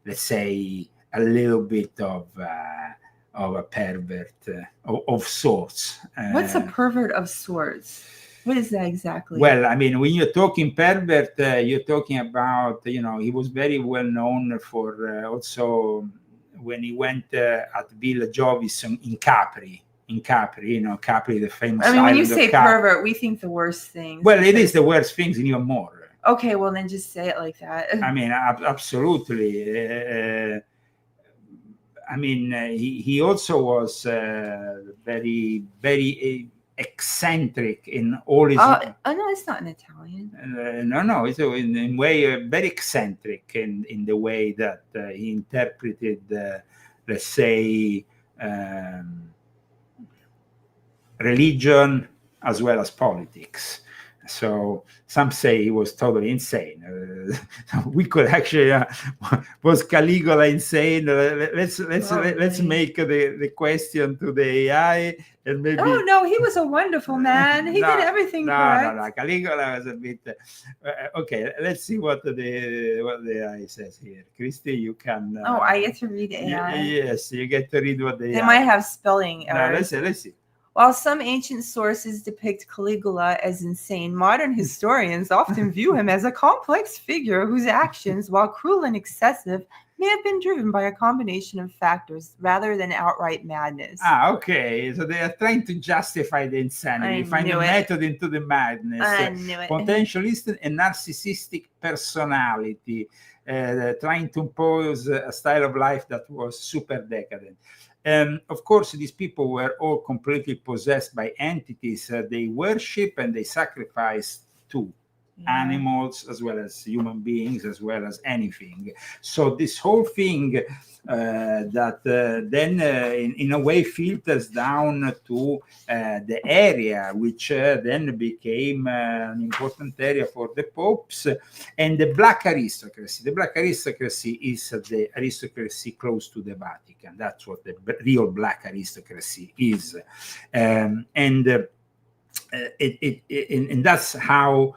let's say, a little bit of a pervert of sorts. What's a pervert of sorts? What is that exactly? Well, I mean, when you're talking pervert, you're talking about, he was very well known for also when he went at Villa Jovis in Capri, Capri, the famous I mean, when you island say of Capri. pervert, we think the worst things. Well, it is the worst things and even more. Okay, well, then just say it like that. I mean, absolutely. I mean, he also was very, very eccentric in all his. Oh no, it's not in Italian. No, it's in a way very eccentric in the way that he interpreted, let's say, religion as well as politics. So some say he was totally insane. We could actually was Caligula insane? Let's make the question to the AI and maybe. Oh no, he was a wonderful man. He did everything correct. No. Caligula was a bit. Okay, let's see what the AI says here. Christy, you can. I get to read AI. Yes, you get to read what they might have spelling errors. Let's see. While some ancient sources depict Caligula as insane, modern historians often view him as a complex figure whose actions, while cruel and excessive, may have been driven by a combination of factors rather than outright madness. Okay. So they are trying to justify the insanity, find a method into the madness. I knew it. Potentialist and narcissistic personality, trying to impose a style of life that was super decadent. Of course, these people were all completely possessed by entities they worship and they sacrifice to animals as well as human beings, as well as anything. So this whole thing that then in a way filters down to the area, which then became an important area for the popes and the black aristocracy. The black aristocracy is the aristocracy close to the Vatican. That's what the real black aristocracy is. And that's how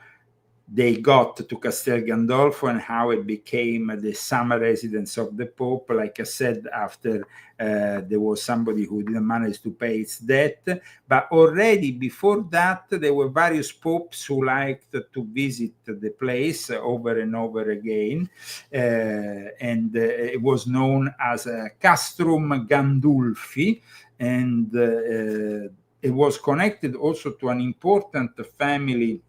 they got to Castel Gandolfo and how it became the summer residence of the Pope. Like I said, after there was somebody who didn't manage to pay its debt. But already before that, there were various popes who liked to visit the place over and over again. And it was known as Castrum Gandulfi. And it was connected also to an important family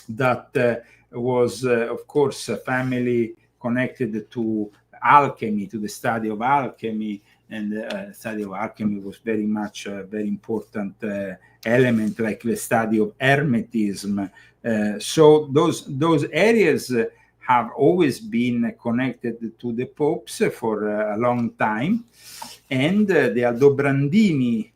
that was, of course, a family connected to alchemy, to the study of alchemy, and the study of alchemy was very much a very important element, like the study of Hermetism. So those areas have always been connected to the popes for a long time, and the Aldobrandini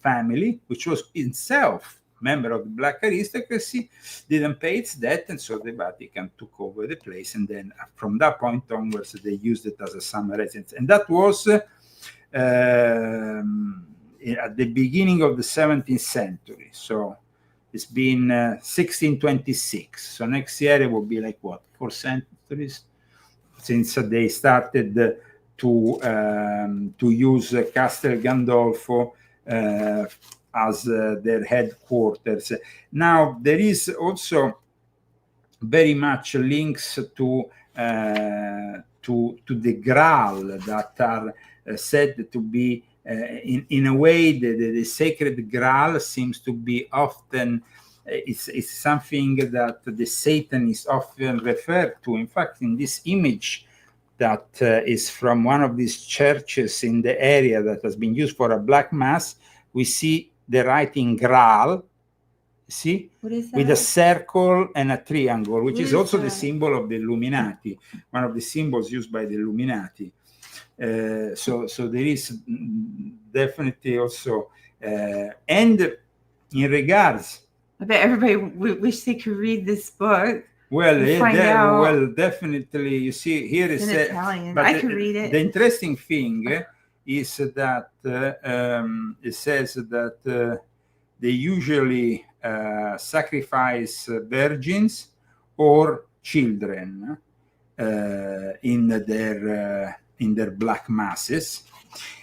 family, which was itself member of the black aristocracy, didn't pay its debt, and so the Vatican took over the place, and then from that point onwards they used it as a summer residence. And that was at the beginning of the 17th century, so it's been 1626, so next year it will be like what, 4 centuries since they started to use Castel Gandolfo as their headquarters. Now, there is also very much links to the Graal that are said to be, in a way, the sacred Graal seems to be often, it's something that the Satanists often refer to. In fact, in this image that is from one of these churches in the area that has been used for a Black Mass, we see the writing Graal, see, with a circle and a triangle, which is also the symbol of the Illuminati, one of the symbols used by the Illuminati. So there is definitely also, and in regards. I bet everybody wish they could read this book. Well, and find out. well, definitely. You see, here It's is in Italian. I could read it. The interesting thing is that it says that they usually sacrifice virgins or children in their black masses,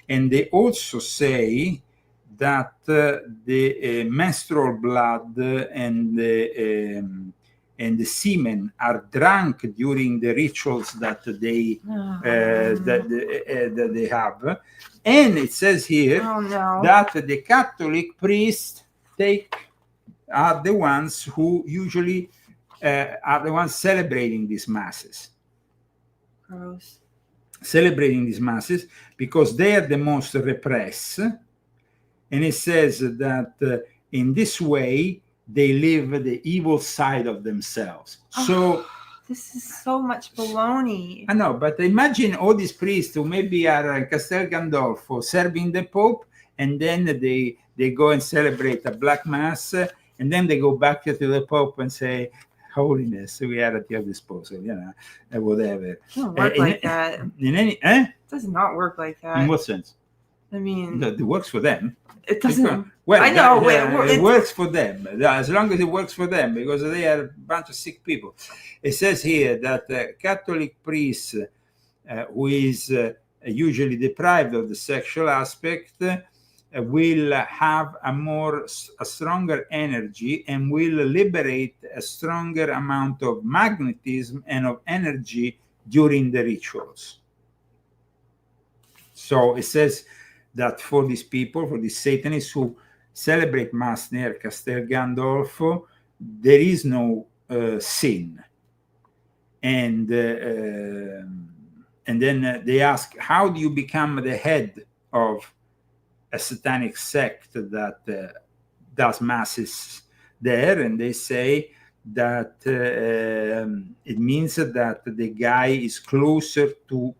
and they also say that the menstrual blood and the semen are drunk during the rituals that they that they have, and it says here that the Catholic priests are the ones who usually are the ones celebrating these masses. Gross. Celebrating these masses because they are the most repressed, and it says that in this way they live the evil side of themselves. So this is so much baloney. I know, but imagine all these priests who maybe are in Castel Gandolfo serving the Pope, and then they go and celebrate a black mass, and then they go back to the Pope and say, "Holiness, we are at your disposal," whatever. It doesn't work like that. It does not work like that. In what sense? I mean, it works for them. It doesn't. Well, I know. It works for them, as long as it works for them, because they are a bunch of sick people. It says here that Catholic priests, who is usually deprived of the sexual aspect, will have a stronger energy and will liberate a stronger amount of magnetism and of energy during the rituals. So it says that for these people, for these Satanists who celebrate Mass near Castel Gandolfo, there is no sin. And then they ask, how do you become the head of a satanic sect that does masses there? And they say that it means that the guy is closer to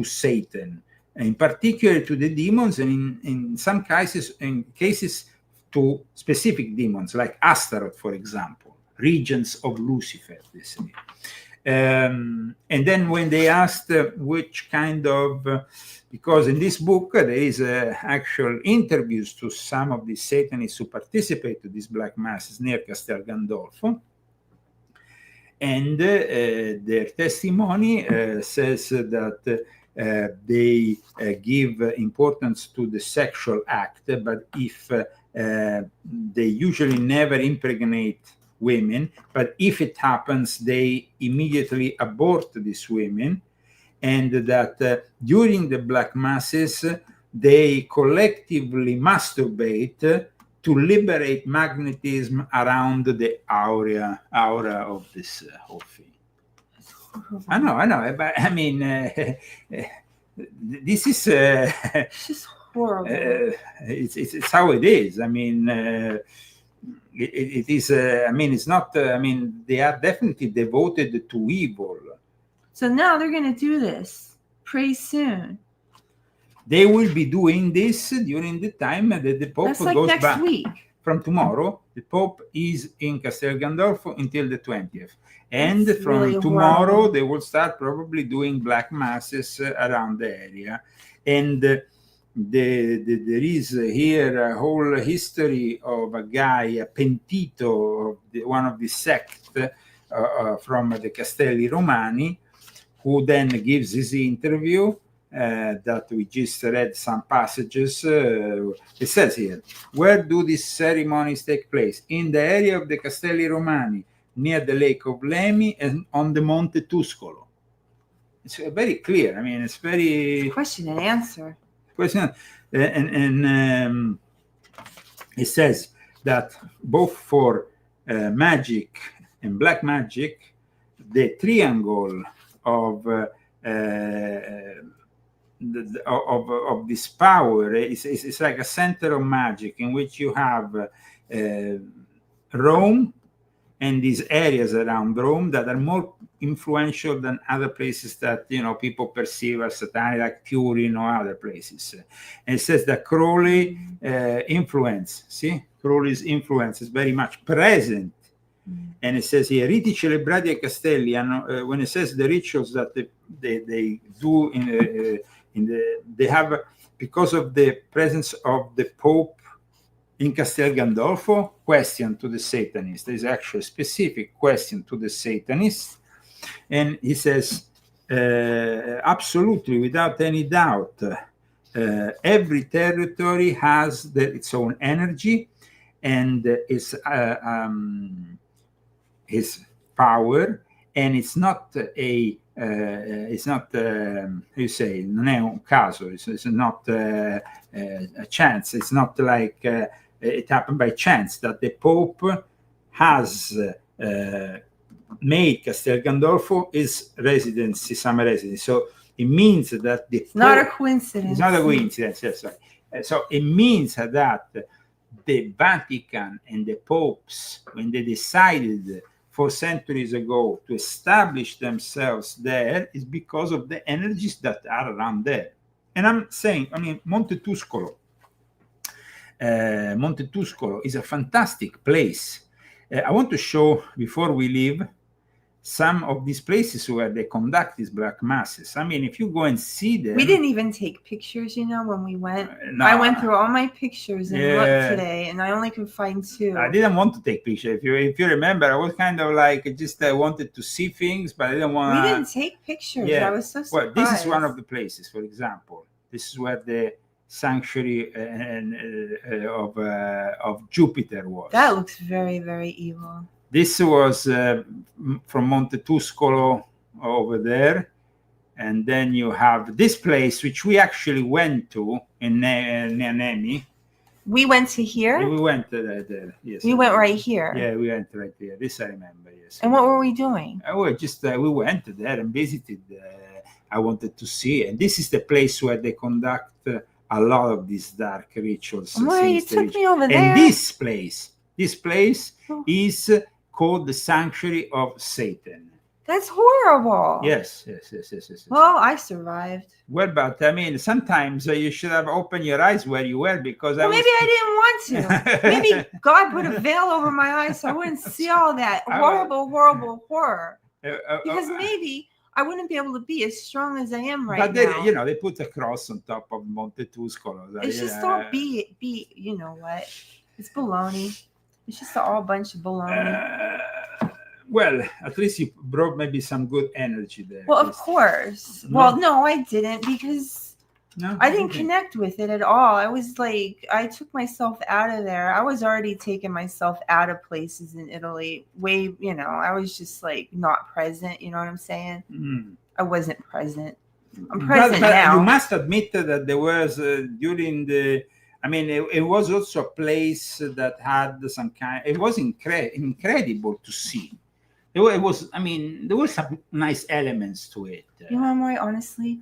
Satan, in particular to the demons, and in some cases to specific demons, like Astaroth, for example, regents of Lucifer, they say. And then when they asked which kind of, because in this book there is actual interviews to some of the Satanists who participate to these black masses near Castel Gandolfo, and their testimony says that they give importance to the sexual act, but if they usually never impregnate women, but if it happens, they immediately abort these women, and that during the black masses, they collectively masturbate to liberate magnetism around the aura of this whole thing. I know, but I mean, this is it's just horrible. It's how it is. I mean, it is. I mean, it's not. I mean, they are definitely devoted to evil. So now they're going to do this pretty soon. They will be doing this during the time that the Pope goes next back. Week. From tomorrow, the Pope is in Castel Gandolfo until the 20th. And That's from really tomorrow, horrible. they will start probably doing black masses around the area. And there is here a whole history of a guy, a pentito, one of the sect from the Castelli Romani, who then gives his interview that we just read some passages. It says here, where do these ceremonies take place? In the area of the Castelli Romani, near the Lake of Lemi and on the Monte Tuscolo. It's very clear. I mean, it's very... Question and answer. And it says that both for magic and black magic, the triangle of this power is like a center of magic in which you have Rome, and these areas around Rome that are more influential than other places that people perceive as satanic, like Turin or other places. And it says that Crowley's influence is very much present. And it says here, riti celebrati ai castelli, when it says the rituals that they do they have, because of the presence of the Pope in Castel Gandolfo. Question to the Satanists. There's actually a specific question to the Satanists. And he says, absolutely, without any doubt, every territory has its own energy and its power, and it's not you say, non è un caso, it's not a chance, it's not like it happened by chance that the Pope has made Castel Gandolfo his summer residence. So it means that it's not a coincidence. It's not a coincidence, yes. So it means that the Vatican and the popes, when they decided 4 centuries ago to establish themselves there, is because of the energies that are around there. And I'm saying, Monte Tuscolo is a fantastic place. I want to show, before we leave, some of these places where they conduct these black masses. If you go and see them. We didn't even take pictures, when we went. No. I went through all my pictures and looked today, and I only could find 2. I didn't want to take pictures. If you remember, I was kind of like, I wanted to see things, but I didn't want to. We didn't take pictures. I was so surprised. Well, this is one of the places, for example. This is where the sanctuary of Jupiter was. That looks very, very evil. This was from Monte Tuscolo over there. And then you have this place, which we actually went to in Nemi. We went to here? Yeah, we went there, yes. We went right here? Yeah, we went right there. This I remember, yes. And what were we doing? We went there and visited. I wanted to see. And this is the place where they conduct a lot of these dark rituals. Well, you took me over there. And this place is called the Sanctuary of Satan. That's horrible. Yes. Well, I survived. Well, but sometimes you should have opened your eyes where you were, because maybe I didn't want to. Maybe God put a veil over my eyes so I wouldn't see all that horrible horror. Because maybe I wouldn't be able to be as strong as I am right now. But they put a cross on top of Monte Tuscolo. It's just all you know what? It's baloney. It's just all bunch of baloney. Well, at least you brought maybe some good energy there. Well, of course. No. Well, no, I didn't, because I didn't connect with it at all. I was like, I took myself out of there. I was already taking myself out of places in Italy. I was just like not present. You know what I'm saying? I wasn't present. I'm present now. You must admit that there was during the. It was also a place that had some kind. It was incredible to see. There were some nice elements to it. Roy, honestly,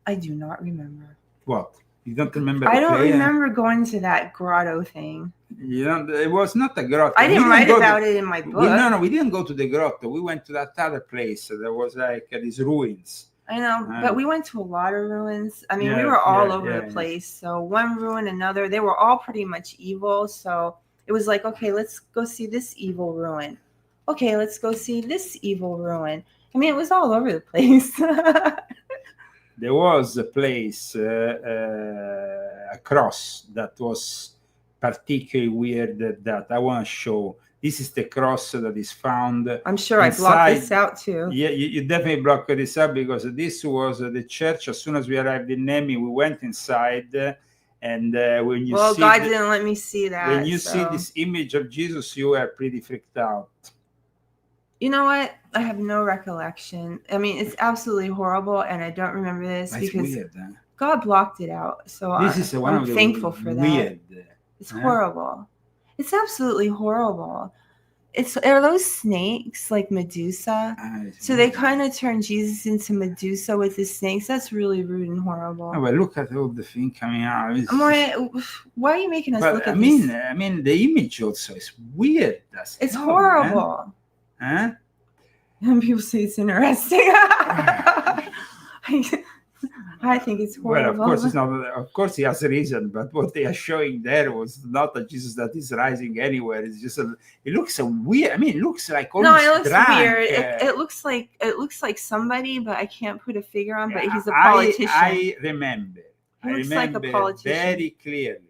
I do not remember. What? You don't remember? I don't remember going to that grotto thing. It was not a grotto. I didn't write about it in my book. We didn't go to the grotto. We went to that other place. There was like these ruins. I know, but we went to a lot of ruins. We were all over the place. So one ruin, another, they were all pretty much evil. So it was like, okay, let's go see this evil ruin. Okay, let's go see this evil ruin. It was all over the place. There was a place, a cross that was particularly weird that I want to show. This is the cross that is found. I'm sure I blocked this out too. Yeah, you definitely blocked this out, because this was the church. As soon as we arrived in Nemi, we went inside, and when you see, God didn't let me see that. When you see this image of Jesus, you were pretty freaked out. You know what? I have no recollection. It's absolutely horrible, and I don't remember this. That's because weird, huh? God blocked it out. So I'm thankful for that. Weird. It's horrible. It's absolutely horrible. Are those snakes like Medusa? So they kind of turn Jesus into Medusa with the snakes. That's really rude and horrible. Oh, but look at all the thing coming out. Why are you making us look at this? The image also is weird. It's horrible. Huh? And people say it's interesting. I think it's horrible. Well, of course, it's not. Of course, he has a reason, but what they are showing there was not a Jesus that is rising anywhere. It's just it looks so weird. I mean, it looks like almost No, it looks drunk. weird. It looks like somebody, but I can't put a figure on. But he's a politician. I remember. He looks like a politician. Very clearly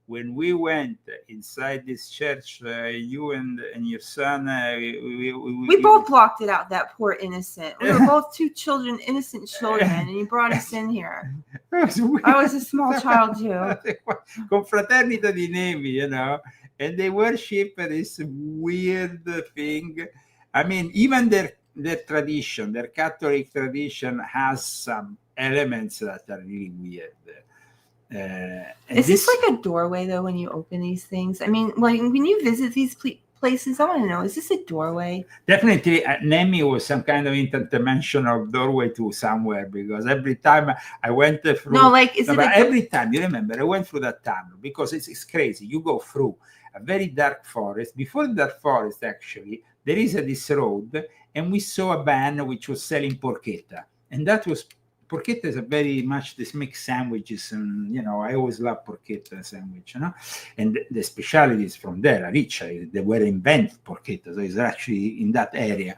when we went inside this church. You and your son. We both blocked it out. That poor innocent. We were both two children, innocent children, and he brought us in here. I was a small child too. Confraternita di Nemi, you know, and they worship this weird thing. I mean, even their tradition, their Catholic tradition, has some elements that are really weird. Is this like a doorway though when you open these things? I mean, like when you visit these places, I want to know, is this a doorway? Definitely, Nemi was some kind of interdimensional doorway to somewhere, because every time I went through. No, like every time, you remember, I went through that tunnel because it's crazy. You go through a very dark forest. Before the dark forest, actually, there is this road, and we saw a van which was selling porchetta, and that was. Porchetta is a very much this mixed sandwiches, and you know I always love porchetta sandwich, you know, and the specialities from there are rich. They were invented porchetta, so it's actually in that area.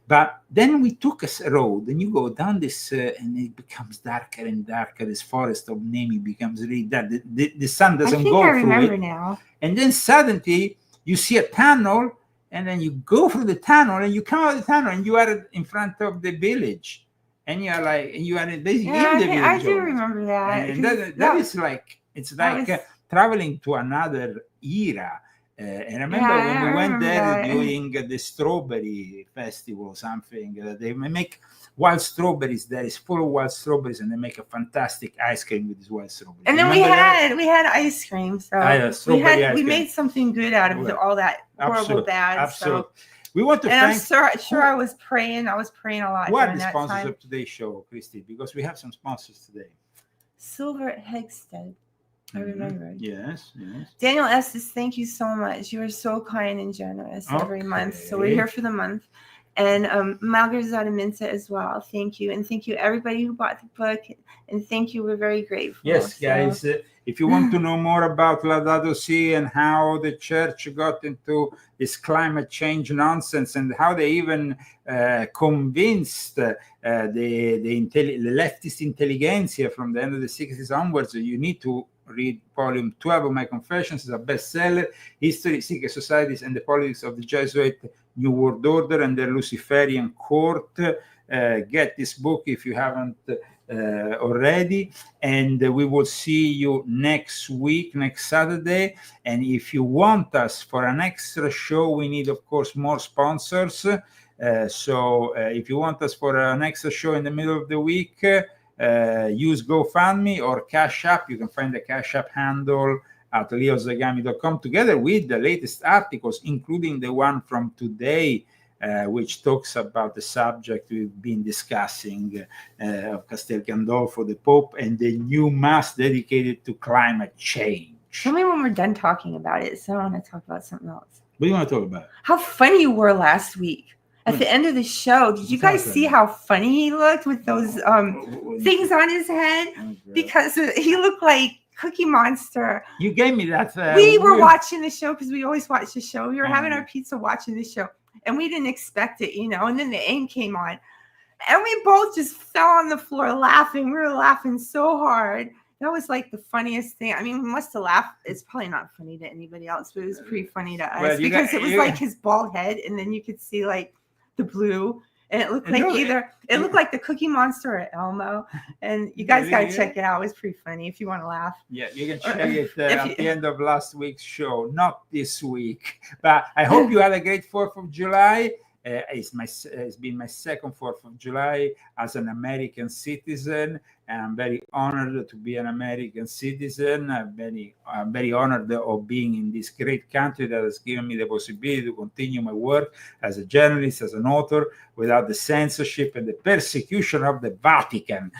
But then we took a road, and you go down this, and it becomes darker and darker. This forest of Nemi becomes really dark. The sun doesn't go through it. I remember now. And then suddenly you see a tunnel, and then you go through the tunnel, and you come out of the tunnel, and you are in front of the village. And you're like, you are basically in the village. I do remember that. And that is like, it's like traveling to another era. And I remember when we went there during the strawberry festival or something, they make wild strawberries. There is full of wild strawberries, and they make a fantastic ice cream with these wild strawberries. And then we had ice cream. So we made something good out of all that horrible bad. Absolutely. So. We want to and thank. I'm sure I was praying. I was praying a lot. What are the sponsors of today's show, Christy? Because we have some sponsors today. Silver at Hegstead. I remember. Yes. Daniel Estes, thank you so much. You are so kind and generous every month. So we're here for the month. And Malgarzata Minta as well. Thank you. And thank you everybody who bought the book. And thank you. We're very grateful. Yes, guys. If you want to know more about Laudato Si and how the church got into this climate change nonsense, and how they even convinced the leftist intelligentsia from the end of the 60s onwards, you need to read volume 12 of my Confessions. It's a bestseller. History, Secret Societies, and the Politics of the Jesuit New World Order and their Luciferian Court. Get this book if you haven't already, and we will see you next week, next Saturday. And if you want us for an extra show, we need, of course, more sponsors. So if you want us for an extra show in the middle of the week, use GoFundMe or Cash App. You can find the Cash App handle at leozagami.com, together with the latest articles, including the one from today, which talks about the subject we've been discussing of Castel Gandolfo, the Pope, and the new mass dedicated to climate change. Tell me when we're done talking about it, so I want to talk about something else. What do you want to talk about? How funny you were last week. At the end of the show, did you guys see how funny he looked with those things on his head? Because he looked like Cookie Monster. You gave me that. We were watching the show because we always watch the show. We were having our pizza watching the show. And we didn't expect it, you know. And then the aim came on. And we both just fell on the floor laughing. We were laughing so hard. That was like the funniest thing. I mean, we must have laughed. It's probably not funny to anybody else, but it was pretty funny to us because it was like his bald head. And then you could see like the blue. And it looked like it looked like the Cookie Monster or Elmo. And you guys got to check it out. It was pretty funny if you want to laugh. Yeah, you can check it at the end of last week's show, not this week. But I hope you had a great 4th of July. It's been my second 4th of July as an American citizen, and I'm very honored to be an American citizen. I'm very honored of being in this great country that has given me the possibility to continue my work as a journalist, as an author, without the censorship and the persecution of the Vatican,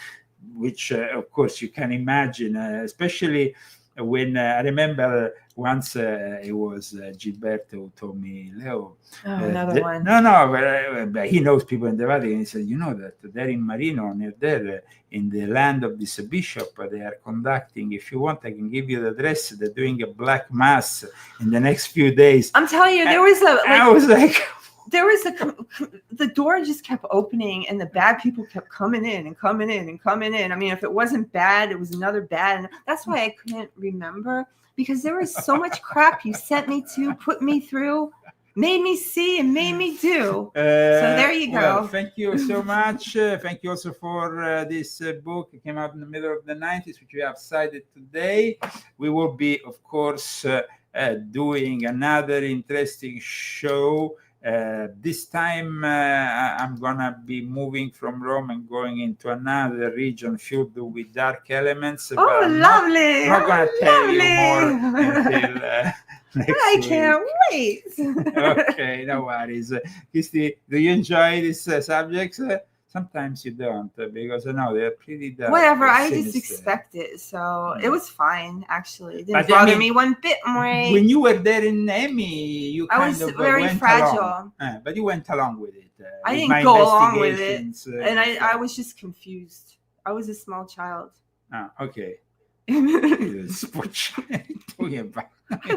which, of course, you can imagine, especially when I remember once it was Gilberto who told me, Leo. Another one. No, but he knows people in the Vatican. He said, you know that there in Marino, near there, in the land of this bishop, they are conducting, if you want, I can give you the address. They're doing a black mass in the next few days. I'm telling you, there was I was like, the door just kept opening and the bad people kept coming in and coming in and coming in. I mean, if it wasn't bad, it was another bad. And that's why I couldn't remember, because there was so much crap you sent me to, put me through, made me see and made me do. So there you go. Well, thank you so much. Thank you also for this book. It came out in the middle of the 90s, which we have cited today. We will be, of course, doing another interesting show. This time I'm gonna be moving from Rome and going into another region filled with dark elements. Oh, lovely! I'm not gonna tell you more until next I week. can't wait. Okay, no worries. Christy, do you enjoy these subjects? Sometimes you don't, because they're pretty dark. Whatever, I sinister. just expect it. So it was fine, actually. It But didn't bother me one bit more. When you were there in Nemi, you I kind was of very went fragile. along. But you went along with it. I with my didn't go along with it. investigations, And I was just confused. I was a small child. Okay. I What you talking about?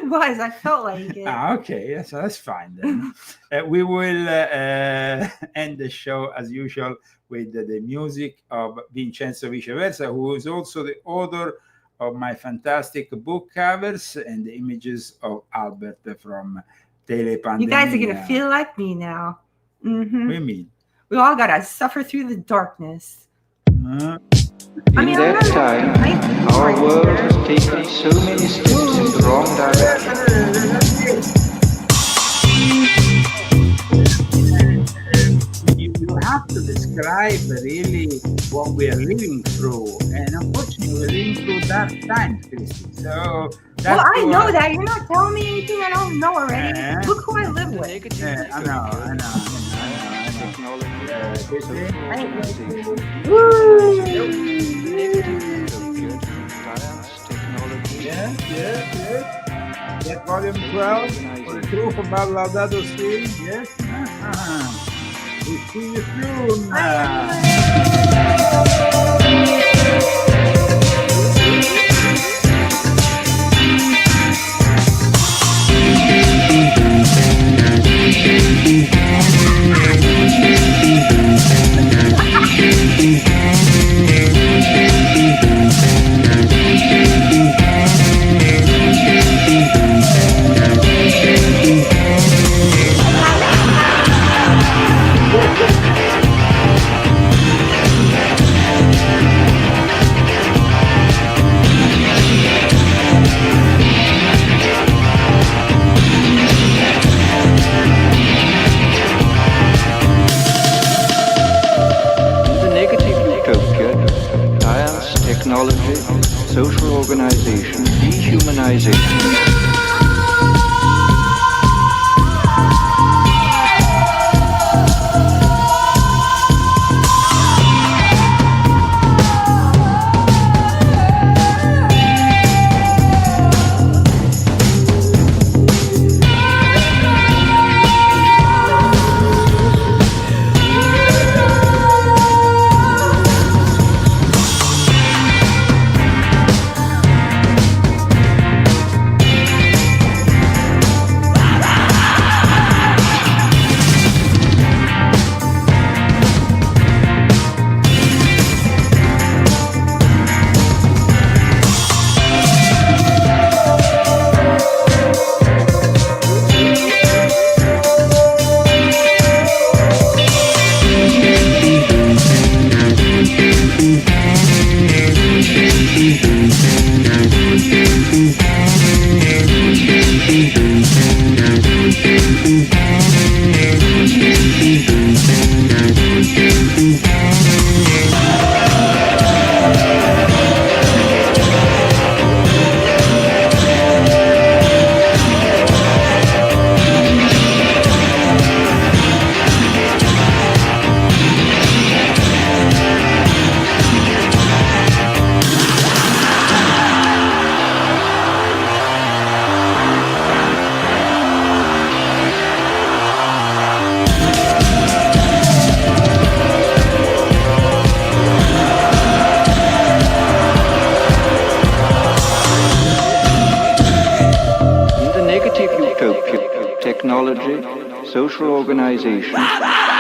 was. I felt like it. Okay, yeah, so that's fine then. We will end the show as usual with the music of Vincenzo Viceversa, who is also the author of my fantastic book covers and the images of Albert from Telepandemia. You guys are going to feel like me now. What do you mean? We all got to suffer through the darkness. In that time, our world has taken so many steps in the wrong direction. You have to describe really what we are living through, and unfortunately, we're living through dark times, Christy. So Well, I know that. You're not telling me anything I don't know already. Yeah. Look who I live with. Yeah, I know. Yeah. Get volume 12 for the truth about Laudato Si. Yes. We see you soon. Technology, social organization, dehumanization. utopia, technology, social organization.